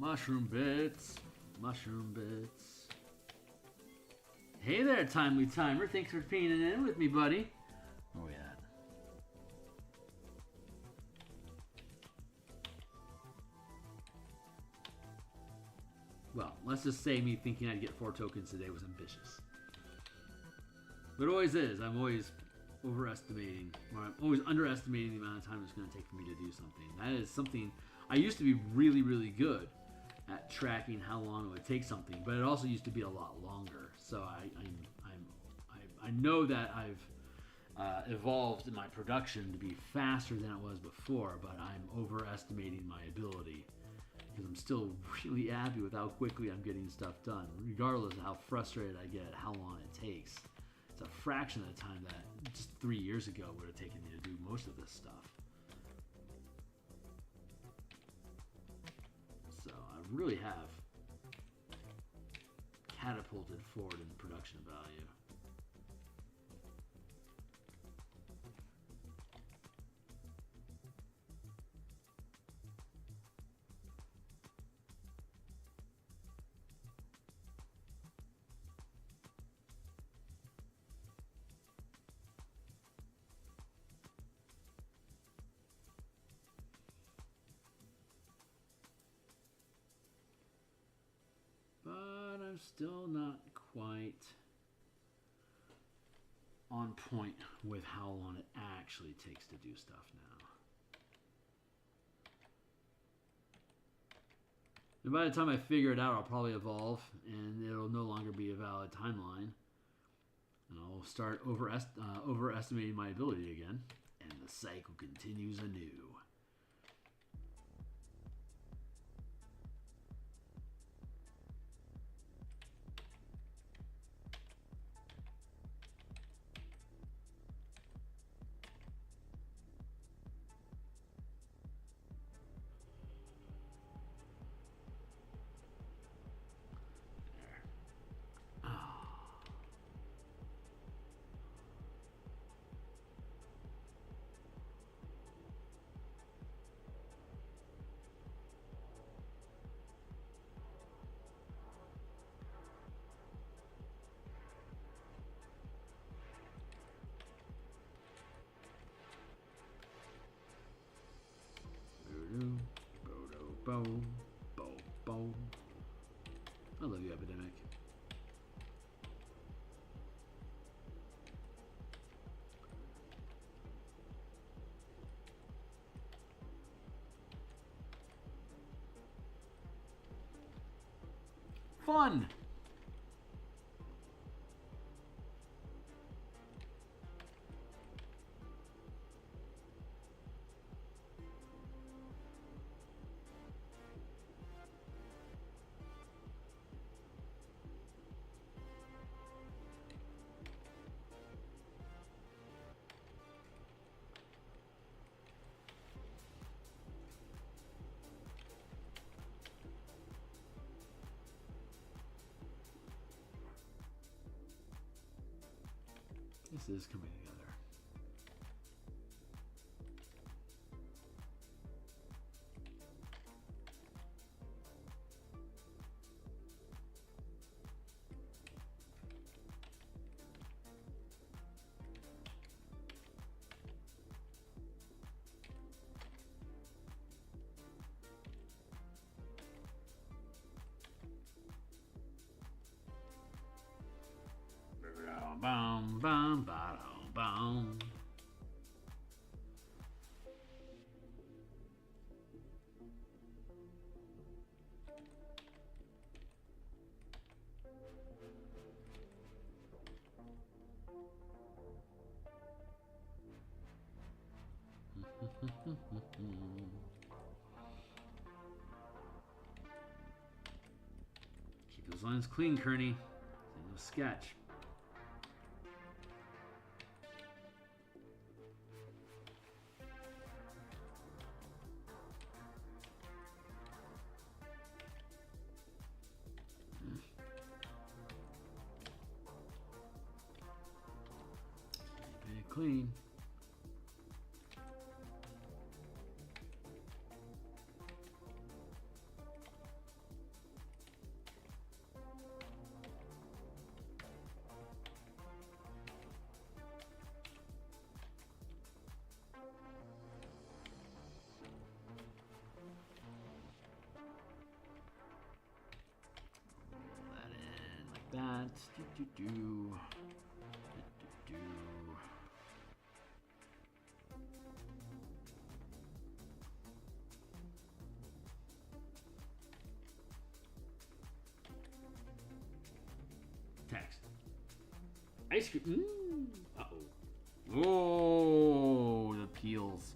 Mushroom bits. Mushroom bits. Hey there, Timely Timer. Thanks for being in with me, buddy. Where we at? Well, let's just say me thinking I'd get 4 tokens today was ambitious. But it always is. I'm always overestimating, or I'm always underestimating the amount of time it's going to take for me to do something. That is something I used to be really, really good at tracking how long it would take something, but it also used to be a lot longer. So I know that I've evolved in my production to be faster than it was before, but I'm overestimating my ability because I'm still really happy with how quickly I'm getting stuff done, regardless of how frustrated I get at how long it takes. It's a fraction of the time that just 3 years ago would have taken me to do most of this stuff. So I really have catapulted forward in production value. I'm still not quite on point with how long it actually takes to do stuff now. And by the time I figure it out, I'll probably evolve and it'll no longer be a valid timeline. And I'll start overestimating my ability again. And the cycle continues anew. Boom, boom, boom. I love you, Epidemic. Fun! This is coming together. Boom, boom, boom, boom. Keep those lines clean, Kearney. No sketch. Keep it clean. That do. Text. Ice cream. Uh-oh. Oh, the peels.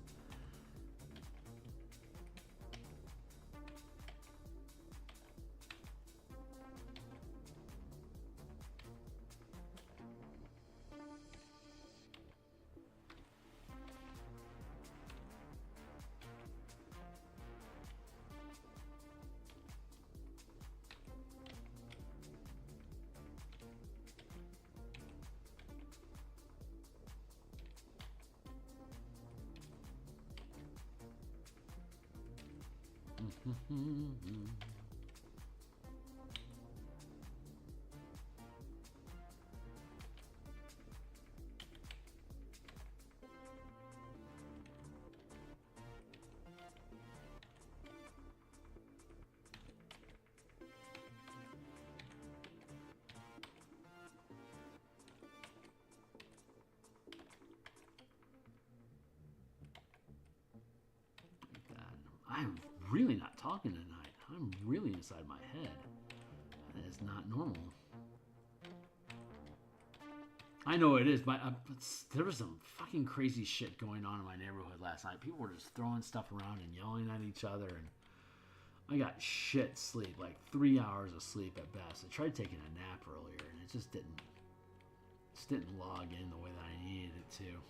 I'm really not talking tonight. I'm really inside my head. That is not normal. I know it is, but there was some fucking crazy shit going on in my neighborhood last night. People were just throwing stuff around and yelling at each other, and I got shit sleep, like 3 hours of sleep at best. I tried taking a nap earlier, and it just didn't log in the way that I needed it to.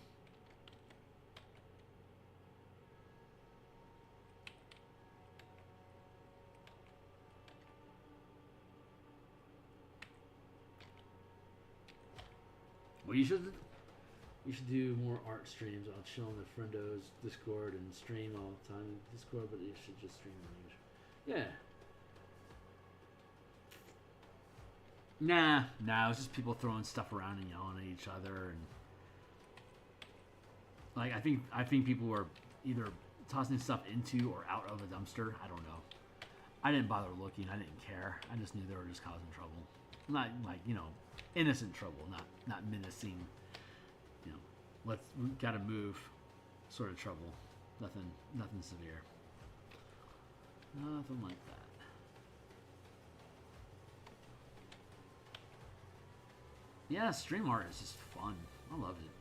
Well, you should do more art streams. I'll chill in the Friendo's Discord and stream all the time in Discord, but you should just stream on YouTube. Yeah. Nah, it's just people throwing stuff around and yelling at each other, and like I think people were either tossing stuff into or out of a dumpster. I don't know. I didn't bother looking. I didn't care. I just knew they were just causing trouble. Not like, innocent trouble, not menacing, we gotta move sort of trouble. Nothing severe. Nothing like that. Yeah, stream art is just fun. I love it.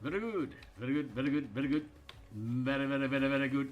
Very good. Very good. Very good. Very good. Very, very, very, very good.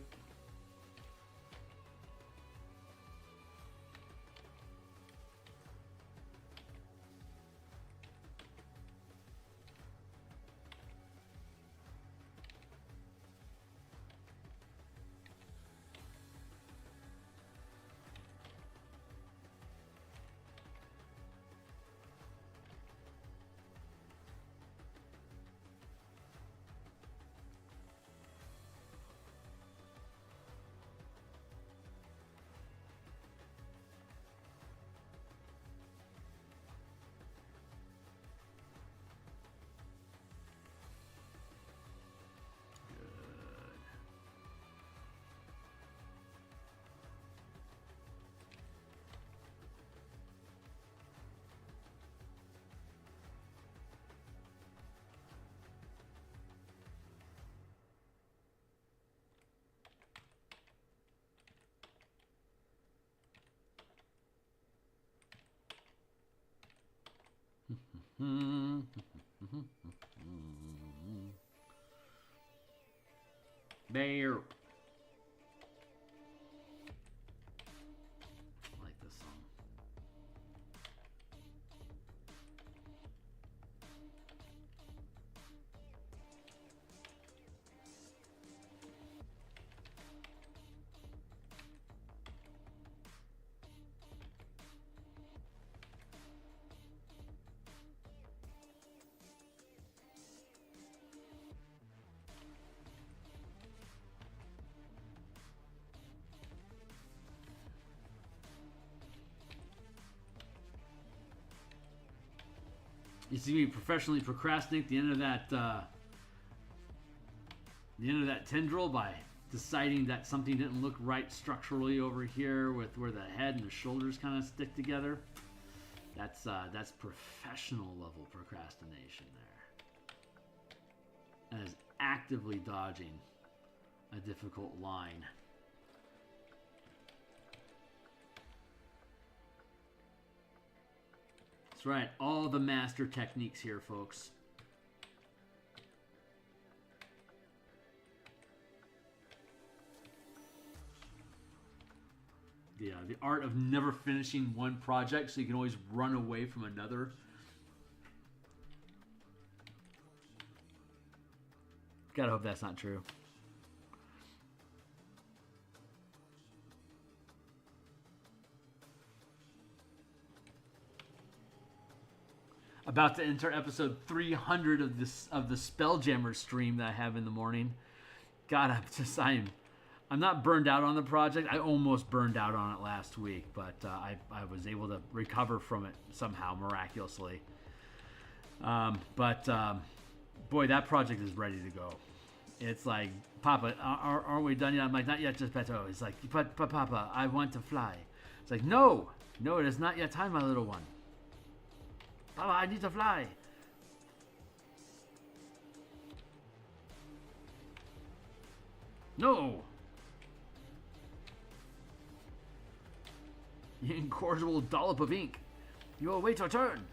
There. I like this song. You see me professionally procrastinate the end of that tendril by deciding that something didn't look right structurally over here with where the head and the shoulders kind of stick together. That's professional level procrastination there. That is actively dodging a difficult line. That's right, all the master techniques here, folks. The art of never finishing one project so you can always run away from another. Gotta hope that's not true. About to enter episode 300 of the spelljammer stream that I have in the morning. God, I'm not burned out on the project. I almost burned out on it last week, but I was able to recover from it somehow miraculously. Boy, that project is ready to go. It's like, Papa, aren't we done yet? I'm like, not yet, just Beto. It's like, but Papa, I want to fly. It's like, no, it is not yet time, my little one. Papa, I need to fly. No. You incorrigible dollop of ink. You will wait your turn.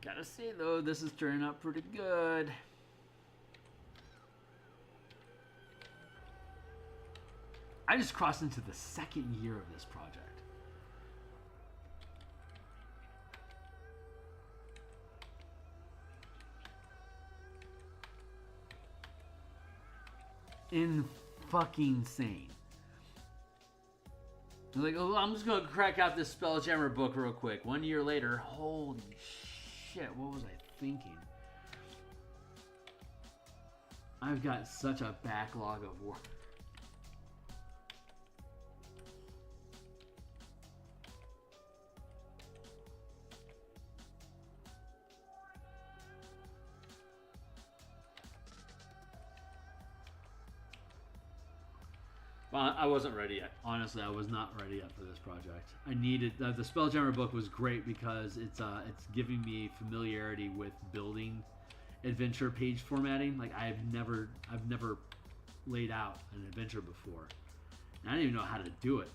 Gotta say though, this is turning out pretty good. I just crossed into the second year of this project. Fucking insane. I was like, oh, I'm just gonna crack out this Spelljammer book real quick. 1 year later, holy shit, what was I thinking? I've got such a backlog of work. Well, I wasn't ready yet. Honestly, I was not ready yet for this project. I needed the Spelljammer book was great because it's giving me familiarity with building adventure page formatting. Like I've never laid out an adventure before. And I didn't even know how to do it.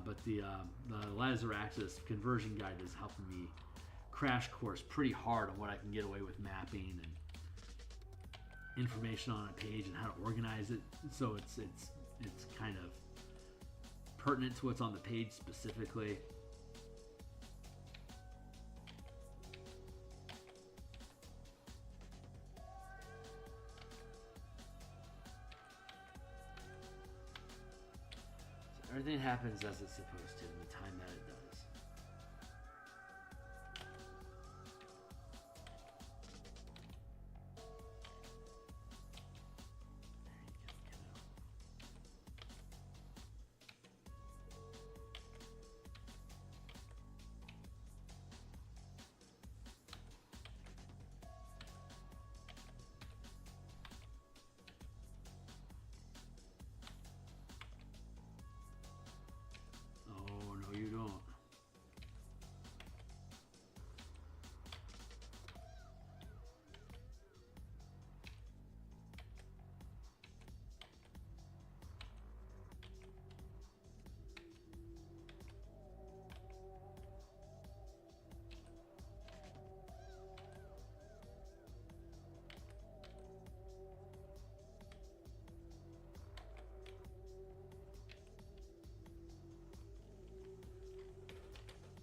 But the Lazaraxis conversion guide is helping me crash course pretty hard on what I can get away with mapping and information on a page and how to organize it. So it's kind of pertinent to what's on the page specifically. So everything happens as it's supposed to in the time that it does.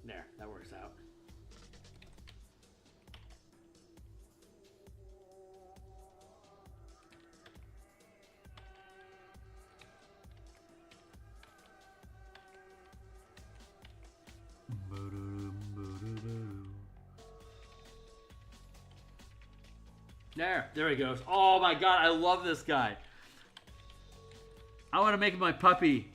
There, that works out. There he goes. Oh my god, I love this guy. I want to make him my puppy.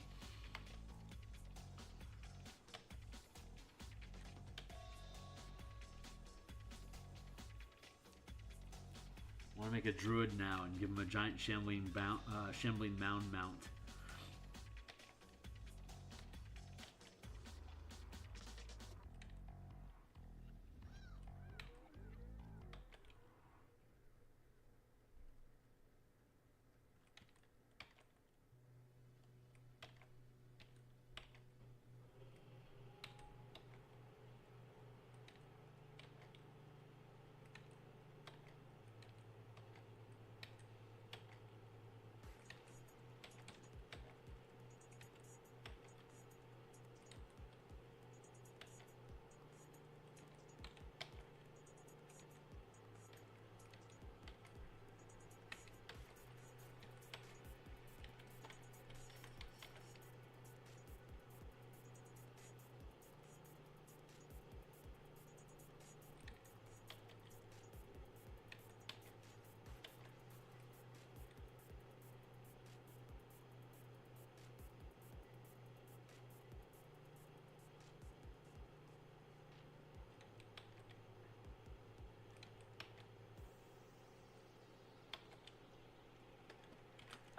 I want to make a druid now and give him a giant shambling mound mount.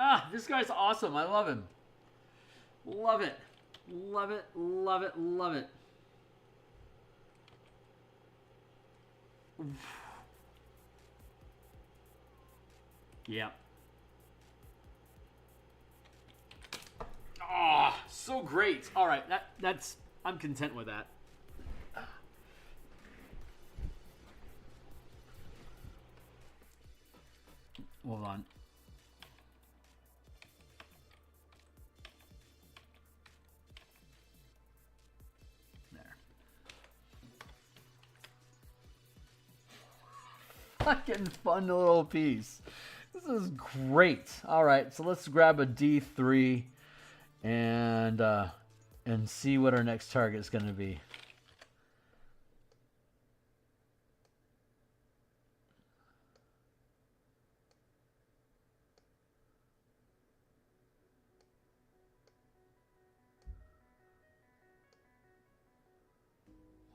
Ah, this guy's awesome. I love him. Love it. Love it, love it, love it. Yeah. Oh, so great. All right, that's I'm content with that. Hold on. Fucking fun little piece. This is great. All right, so let's grab a D3 and see what our next target is going to be.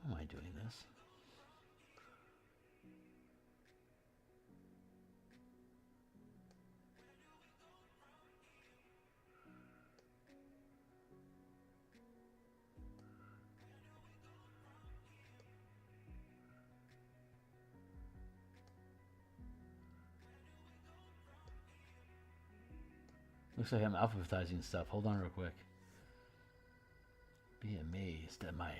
Why am I doing this? Looks like I'm alphabetizing stuff. Hold on real quick. Be amazed at my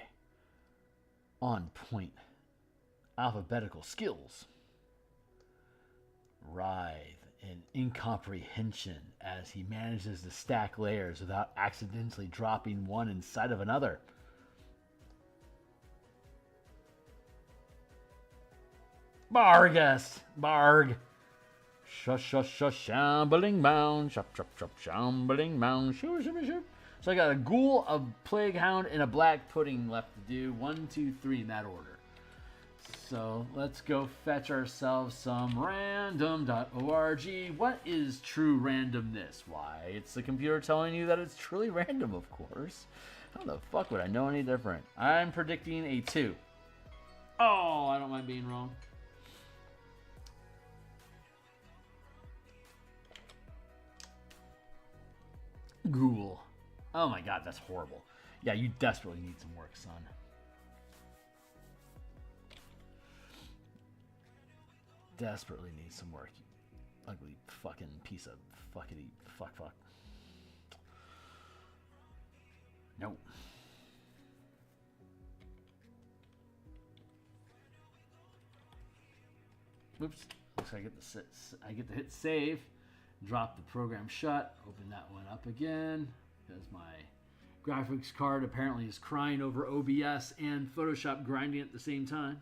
on point alphabetical skills. Writhe in incomprehension as he manages to stack layers without accidentally dropping one inside of another. Bargus! Barg! Shambling mound. Shambling mound. Shoop. So I got a ghoul, a plague hound, and a black pudding left to do. 1, 2, 3 in that order. So let's go fetch ourselves some random.org. What is true randomness? Why, it's the computer telling you that it's truly random, of course. How the fuck would I know any different? I'm predicting a 2. Oh, I don't mind being wrong. Ghoul. Oh my god, that's horrible. Yeah, you desperately need some work, son. Desperately need some work, you ugly fucking piece of fuckity fuck. Nope. Oops. Looks like I get to hit save. Drop the program shut. Open that one up again. Because my graphics card apparently is crying over OBS and Photoshop grinding at the same time.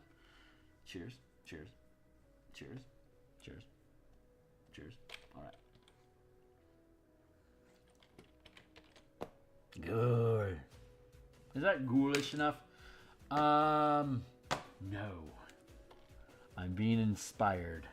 Cheers. Cheers. Cheers. Cheers. Cheers. All right. Good. Is that ghoulish enough? No. I'm being inspired.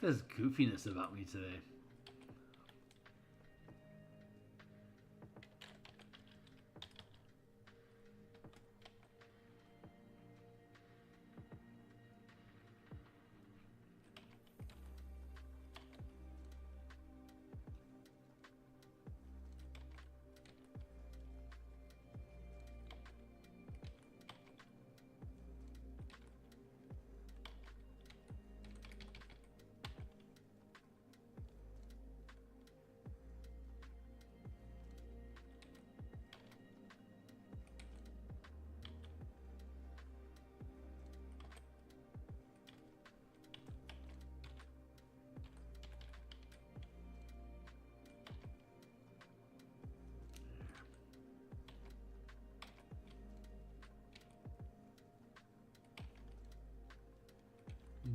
this goofiness about me today.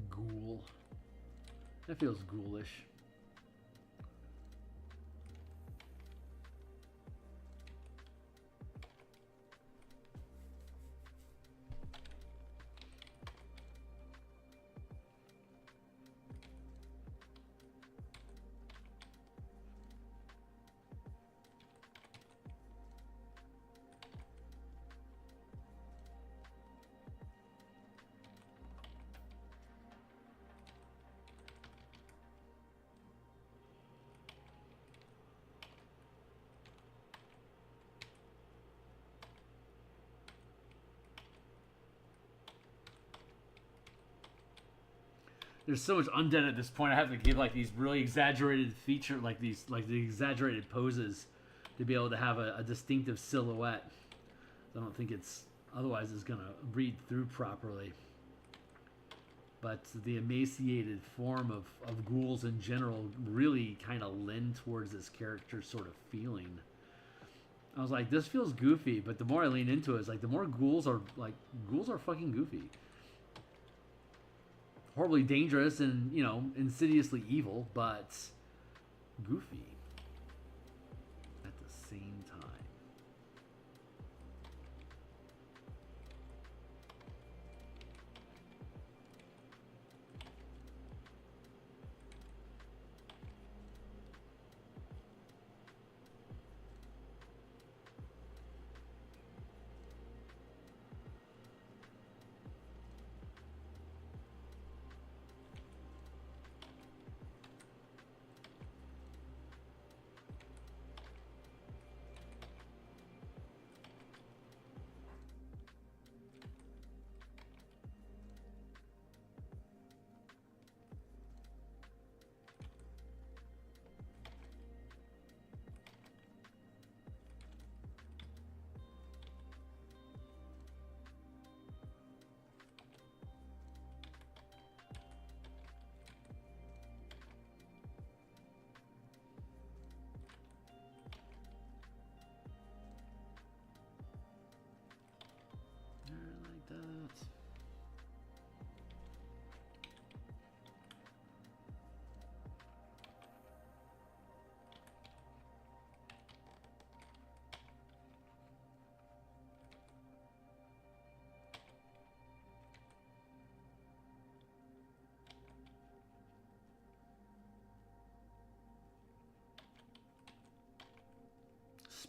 Ghoul. That feels ghoulish. There's so much undead at this point. I have to give like these really exaggerated feature, like the exaggerated poses, to be able to have a distinctive silhouette. I don't think otherwise it's gonna read through properly. But the emaciated form of ghouls in general really kind of lend towards this character sort of feeling. I was like, this feels goofy, but the more I lean into it, it's like the more ghouls are fucking goofy. Horribly dangerous and, you know, insidiously evil, but goofy at the same time.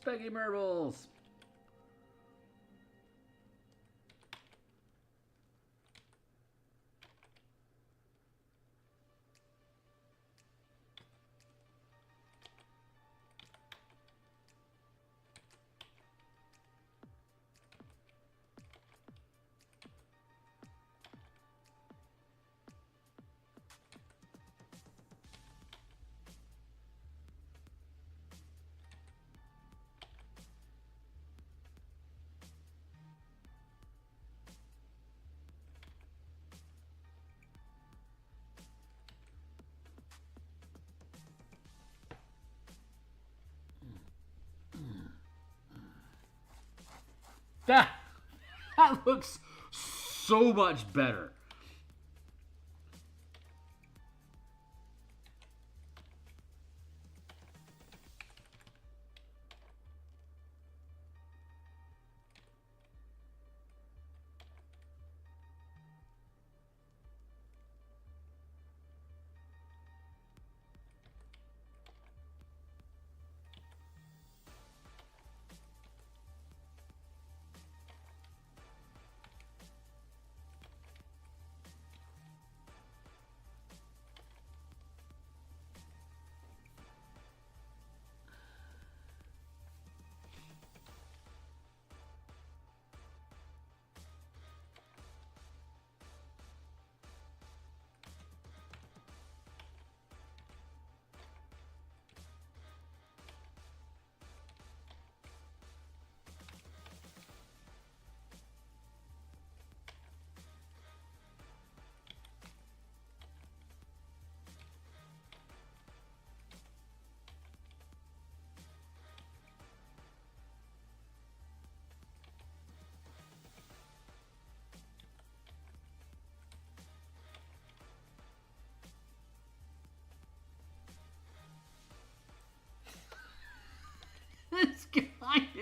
Speggy marbles. That looks so much better.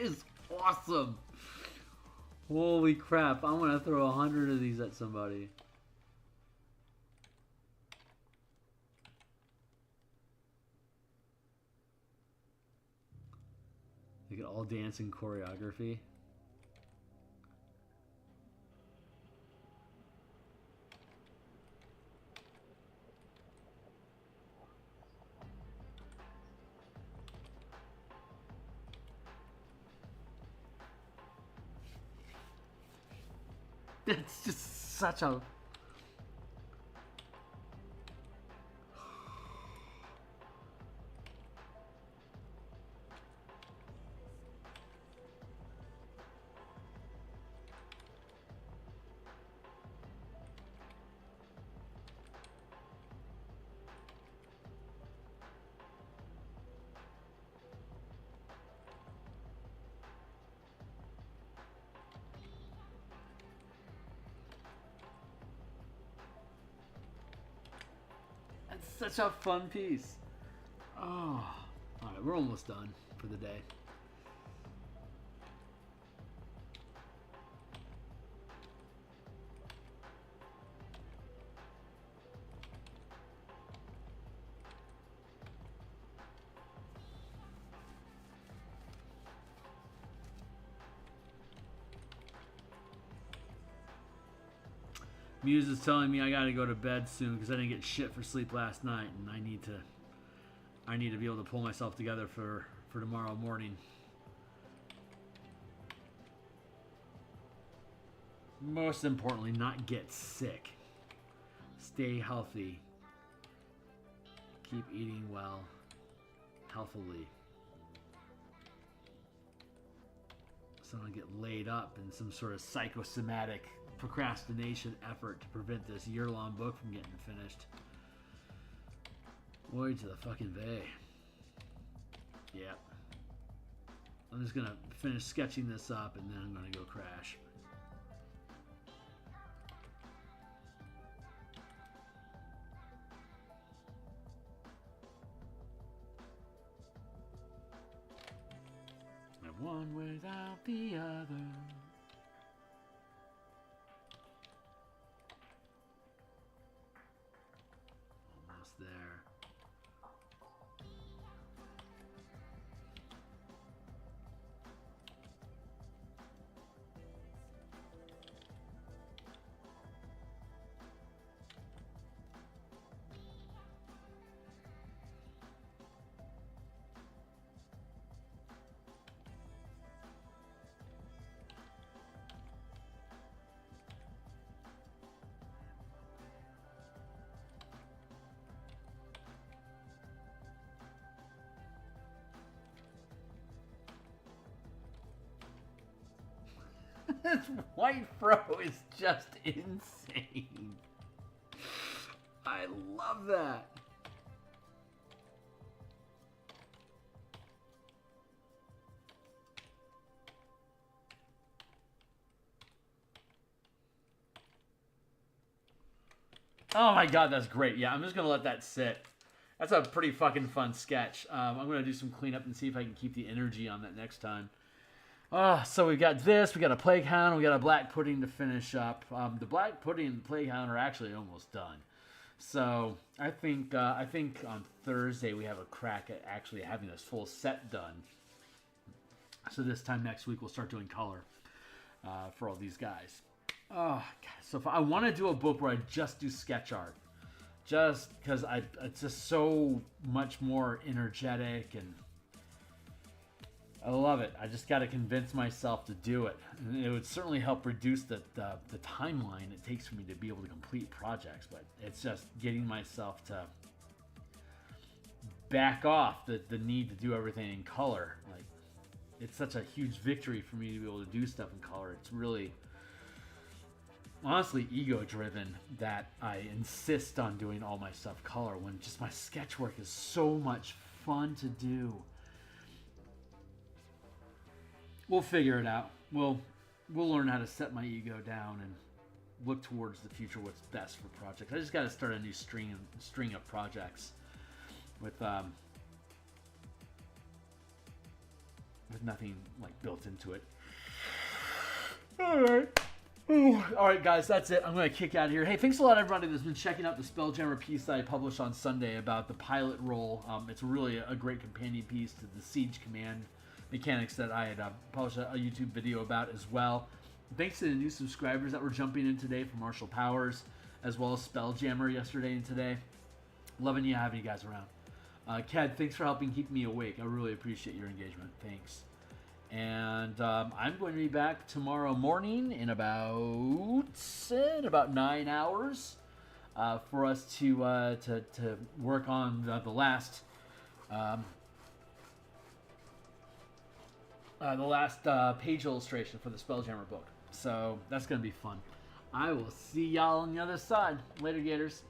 is awesome. Holy crap. I'm going to throw 100 of these at somebody. They get all dancing choreography. It's just such a... Such a fun piece. Oh, all right, we're almost done for the day. Muse is telling me I gotta go to bed soon because I didn't get shit for sleep last night, and I need to be able to pull myself together for tomorrow morning. Most importantly, not get sick. Stay healthy. Keep eating well, healthily. So I don't get laid up in some sort of psychosomatic procrastination effort to prevent this year-long book from getting finished. Boy, to the fucking bay. Yep. I'm just gonna finish sketching this up and then I'm gonna go crash. And one without the other. There. This white fro is just insane. I love that. Oh my god, that's great. Yeah, I'm just going to let that sit. That's a pretty fucking fun sketch. I'm going to do some cleanup and see if I can keep the energy on that next time. So we've got this, we got a Plague Hound, we got a Black Pudding to finish up. The Black Pudding and the Plague Hound are actually almost done. So I think on Thursday we have a crack at actually having this full set done. So this time next week we'll start doing color for all these guys. Oh, God. So if I want to do a book where I just do sketch art, just because it's just so much more energetic and I love it. I just got to convince myself to do it. And it would certainly help reduce the timeline it takes for me to be able to complete projects. But it's just getting myself to back off the need to do everything in color. Like, it's such a huge victory for me to be able to do stuff in color. It's really, honestly, ego-driven that I insist on doing all my stuff color when just my sketch work is so much fun to do. We'll figure it out. We'll learn how to set my ego down and look towards the future, what's best for projects. I just got to start a new string of projects with with nothing like built into it. All right. Ooh. All right, guys, that's it. I'm going to kick out of here. Hey, thanks a lot, everybody that's been checking out the Spelljammer piece that I published on Sunday about the pilot role. It's really a great companion piece to the Siege Command mechanics that I had published a YouTube video about as well. Thanks to the new subscribers that were jumping in today for Martial Powers, as well as Spelljammer yesterday and today. Loving having you guys around. Ked, thanks for helping keep me awake. I really appreciate your engagement. Thanks. And I'm going to be back tomorrow morning in about 9 hours for us to work on the last page illustration for the Spelljammer book. So that's going to be fun. I will see y'all on the other side. Later, Gators.